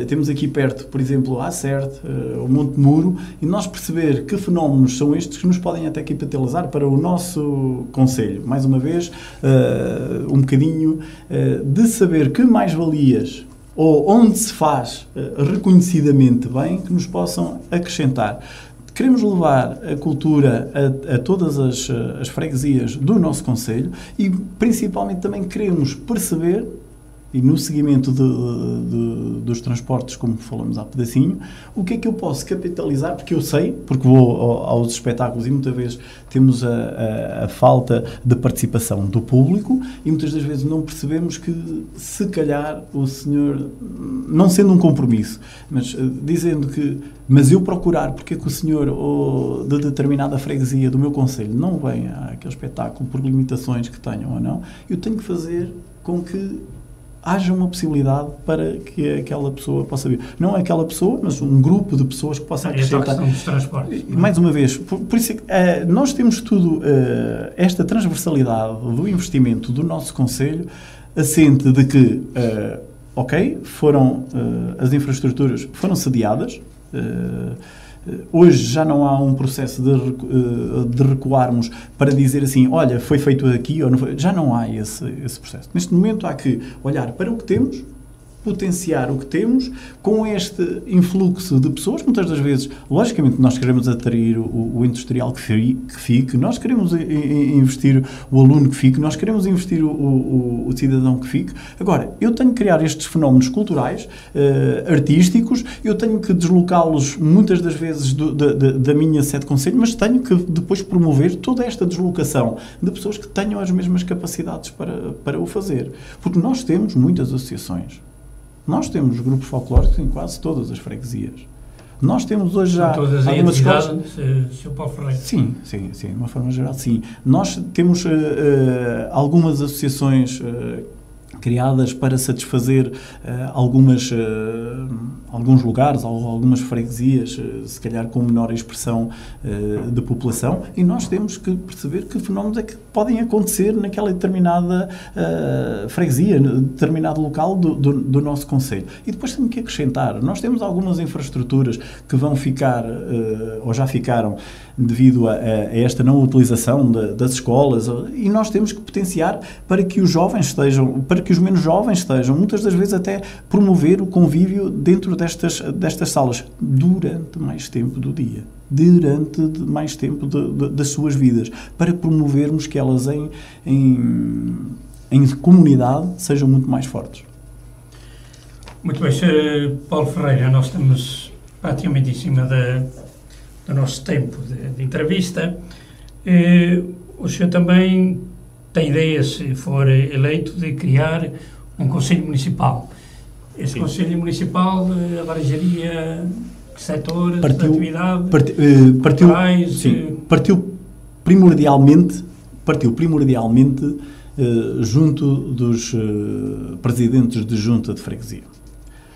Temos aqui perto, por exemplo, a Acerte, o Monte Muro, e nós perceber que fenómenos são estes que nos podem até capitalizar para o nosso concelho. Mais uma vez, um bocadinho de saber que mais-valias ou onde se faz reconhecidamente bem que nos possam acrescentar. Queremos levar a cultura a todas as freguesias do nosso concelho e, principalmente, também queremos perceber, e no seguimento dos transportes, como falamos há pedacinho, o que é que eu posso capitalizar, porque eu sei, porque vou aos espetáculos e muitas vezes temos a falta de participação do público e muitas das vezes não percebemos que, se calhar, o senhor, não sendo um compromisso, mas dizendo que, mas eu procurar porque é que o senhor ou de determinada freguesia do meu concelho não vem àquele espetáculo por limitações que tenham ou não, eu tenho que fazer com que haja uma possibilidade para que aquela pessoa possa vir. Não aquela pessoa, mas um grupo de pessoas que possam acrescentar. É a questão dos transportes. E, mais uma vez, por isso nós temos tudo, esta transversalidade do investimento do nosso concelho, assente de que, as infraestruturas foram sediadas, hoje já não há um processo de recuarmos para dizer assim, olha, foi feito aqui ou não foi. Já não há esse processo. Neste momento há que olhar para o que temos, potenciar o que temos, com este influxo de pessoas, muitas das vezes, logicamente, nós queremos atrair o industrial que fique, nós queremos investir o aluno que fique, nós queremos investir o cidadão que fique. Agora, eu tenho que criar estes fenómenos culturais, artísticos, eu tenho que deslocá-los, muitas das vezes, da minha sede de concelho, mas tenho que depois promover toda esta deslocação de pessoas que tenham as mesmas capacidades para o fazer. Porque nós temos muitas associações. Nós temos grupos folclóricos em quase todas as freguesias. Nós temos hoje já algumas escolas... Sr. Paulo Ferreira? Sim, de uma forma geral, sim. Nós temos algumas associações criadas para satisfazer alguns lugares, algumas freguesias, se calhar com menor expressão de população, e nós temos que perceber que fenómenos é que podem acontecer naquela determinada freguesia, determinado local do nosso concelho. E depois temos que acrescentar, nós temos algumas infraestruturas que vão ficar, ou já ficaram, devido a esta não utilização das escolas, e nós temos que potenciar para que os jovens estejam, para que os menos jovens estejam, muitas das vezes até promover o convívio dentro destas salas durante mais tempo do dia, durante mais tempo das suas vidas, para promovermos que elas em comunidade sejam muito mais fortes. Muito bem, Sr. Paulo Ferreira, nós estamos praticamente em cima do nosso tempo de entrevista. O senhor também tem ideia, se for eleito, de criar um Conselho Municipal. Esse Sim. Conselho Municipal abrangeria que setores de atividade? Partiu primordialmente junto dos presidentes de junta de freguesia.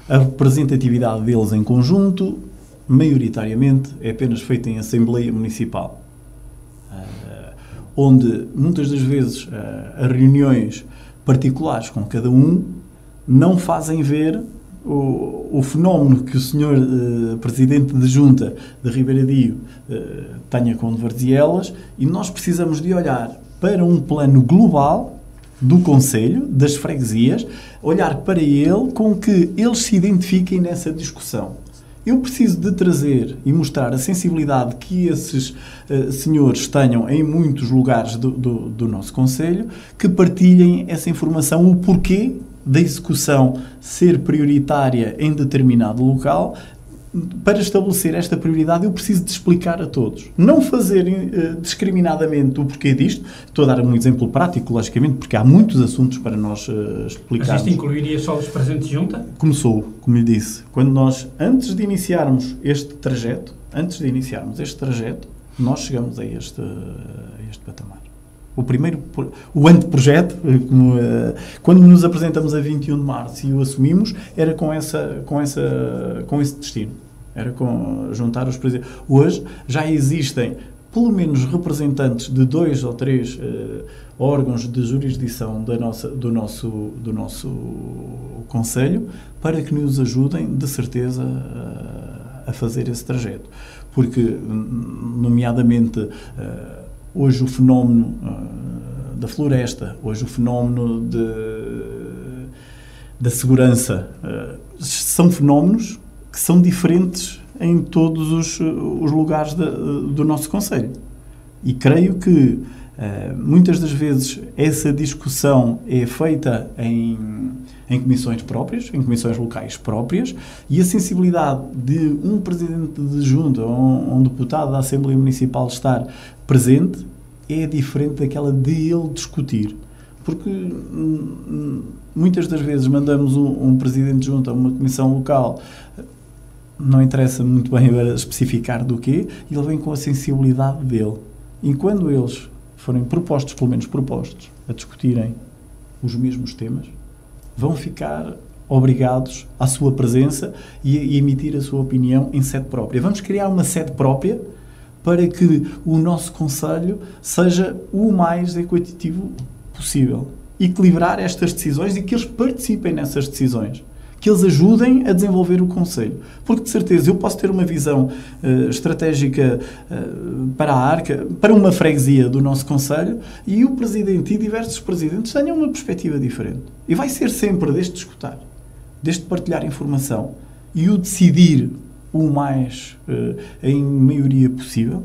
A representatividade deles em conjunto, maioritariamente, é apenas feita em Assembleia Municipal, onde muitas das vezes as reuniões particulares com cada um não fazem ver o fenómeno que o senhor Presidente de Junta de Ribeiradio tenha com Varzelas, e nós precisamos de olhar para um plano global do Conselho, das freguesias, olhar para ele com que eles se identifiquem nessa discussão. Eu preciso de trazer e mostrar a sensibilidade que esses senhores tenham em muitos lugares do nosso Conselho, que partilhem essa informação, o porquê da execução ser prioritária em determinado local. Para estabelecer esta prioridade, eu preciso de explicar a todos. Não fazer discriminadamente o porquê disto. Estou a dar um exemplo prático, logicamente, porque há muitos assuntos para nós explicarmos. Mas isto incluiria só os presentes de junta? Começou, como lhe disse, quando nós, antes de iniciarmos este trajeto, nós chegamos a este patamar. O anteprojeto, quando nos apresentamos a 21 de março e o assumimos, era com esse destino. Era juntar os presidentes. Hoje já existem pelo menos representantes de 2 ou 3 órgãos de jurisdição do nosso Conselho, para que nos ajudem, de certeza, a fazer esse trajeto. Porque, nomeadamente, hoje o fenómeno da floresta, hoje o fenómeno da segurança, são fenómenos que são diferentes em todos os lugares do nosso Conselho. E creio que muitas das vezes essa discussão é feita em comissões próprias, em comissões locais próprias, e a sensibilidade de um presidente de junta ou um deputado da Assembleia Municipal estar presente é diferente daquela de ele discutir. Porque muitas das vezes mandamos um presidente de junta a uma comissão local, não interessa muito bem especificar do quê, e ele vem com a sensibilidade dele. E quando eles forem propostos, pelo menos propostos, a discutirem os mesmos temas, vão ficar obrigados à sua presença e emitir a sua opinião em sede própria. Vamos criar uma sede própria para que o nosso Conselho seja o mais equitativo possível. Equilibrar estas decisões e que eles participem nessas decisões. Que eles ajudem a desenvolver o Conselho. Porque, de certeza, eu posso ter uma visão estratégica para a Arca, para uma freguesia do nosso Conselho, e o Presidente e diversos Presidentes tenham uma perspectiva diferente. E vai ser sempre deste escutar, deste partilhar informação e o decidir o mais em maioria possível,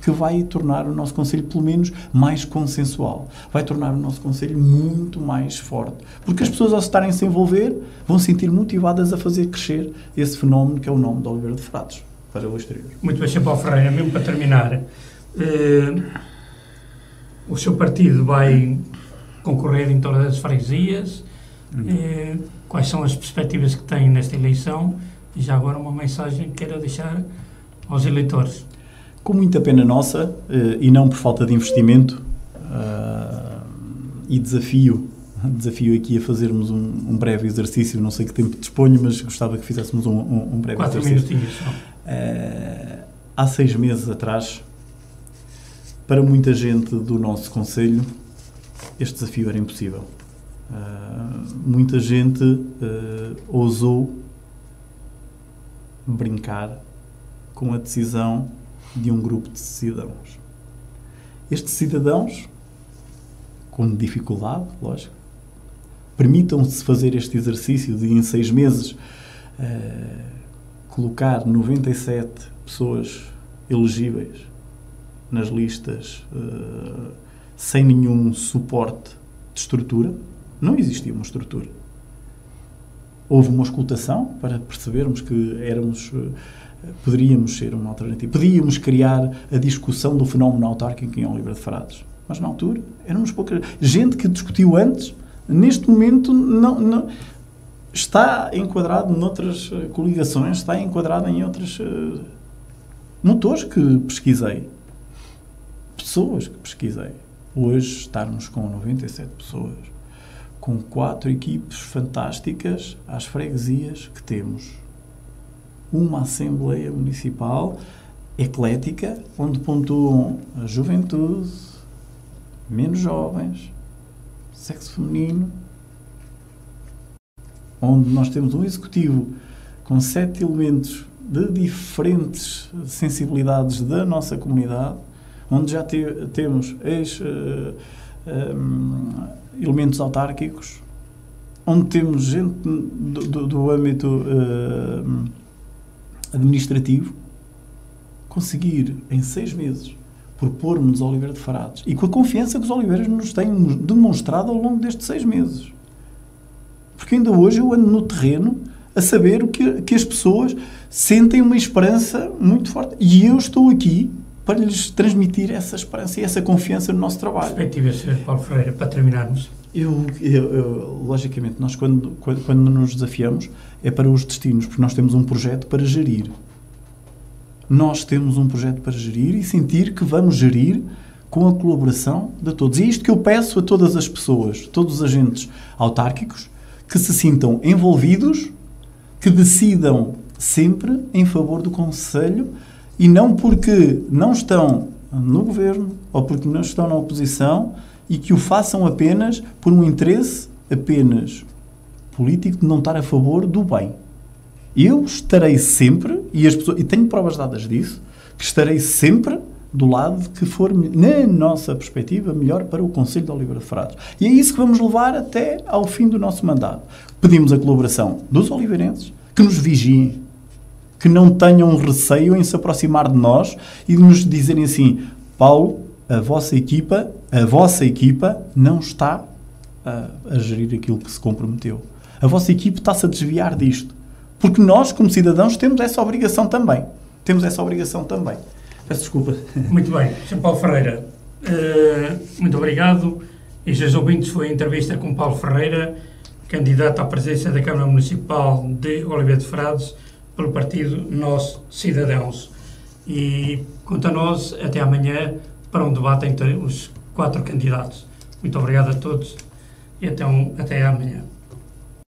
que vai tornar o nosso Conselho, pelo menos, mais consensual. Vai tornar o nosso Conselho muito mais forte. Porque as pessoas, ao estarem-se a envolver, vão se sentir motivadas a fazer crescer esse fenómeno que é o nome de Oliveira de Frades para o exterior. Muito bem, Sr. Paulo Ferreira, mesmo para terminar, o seu partido vai concorrer em todas as freguesias? Quais são as perspectivas que tem nesta eleição? E já agora uma mensagem que queira deixar aos eleitores. Com muita pena nossa, e não por falta de investimento, e desafio aqui a fazermos um breve exercício, não sei que tempo disponho, mas gostava que fizéssemos um breve 4 exercício. 4 minutinhos só. Há 6 meses atrás, para muita gente do nosso Conselho, este desafio era impossível. Muita gente ousou brincar com a decisão de um grupo de cidadãos. Estes cidadãos, com dificuldade, lógico, permitam-se fazer este exercício de, em 6 meses, colocar 97 pessoas elegíveis nas listas, sem nenhum suporte de estrutura. Não existia uma estrutura. Houve uma escutação para percebermos que poderíamos ser uma alternativa. Podíamos criar a discussão do fenómeno autárquico em Oliveira de Frades. Mas, na altura, éramos pouca gente que discutiu antes. Neste momento, não está enquadrado noutras coligações, está enquadrado em outros motores que pesquisei. Pessoas que pesquisei. Hoje, estarmos com 97 pessoas, com 4 equipes fantásticas às freguesias que temos. Uma Assembleia Municipal eclética, onde pontuam a juventude, menos jovens, sexo feminino, onde nós temos um executivo com 7 elementos de diferentes sensibilidades da nossa comunidade, onde já temos elementos autárquicos, onde temos gente do âmbito administrativo, conseguir em 6 meses propor-nos Oliveira de Frades e com a confiança que os Oliveiras nos têm demonstrado ao longo destes 6 meses. Porque ainda hoje eu ando no terreno a saber que as pessoas sentem uma esperança muito forte. E eu estou aqui para lhes transmitir essa esperança e essa confiança no nosso trabalho. Perspectiva, Sr. Paulo Ferreira, para terminarmos. Logicamente, nós quando nos desafiamos é para os destinos, porque nós temos um projeto para gerir. Nós temos um projeto para gerir e sentir que vamos gerir com a colaboração de todos. E é isto que eu peço a todas as pessoas, todos os agentes autárquicos, que se sintam envolvidos, que decidam sempre em favor do Conselho e não porque não estão no governo ou porque não estão na oposição e que o façam apenas por um interesse apenas político de não estar a favor do bem. Eu estarei sempre, e tenho provas dadas disso, que estarei sempre do lado que for, na nossa perspectiva, melhor para o Concelho de Oliveira de Frades. E é isso que vamos levar até ao fim do nosso mandato. Pedimos a colaboração dos oliveirenses, que nos vigiem, que não tenham receio em se aproximar de nós e de nos dizerem assim: Paulo, a vossa equipa não está a gerir aquilo que se comprometeu. A vossa equipa está-se a desviar disto. Porque nós, como cidadãos, temos essa obrigação também. Peço desculpa. Muito bem. Sr. Paulo Ferreira, muito obrigado. E, seus ouvintes, foi a entrevista com Paulo Ferreira, candidato à presidência da Câmara Municipal de Oliveira de Frades, pelo partido Nós Cidadãos. E, quanto a nós, até amanhã, para um debate entre os 4 candidatos. Muito obrigado a todos e até amanhã.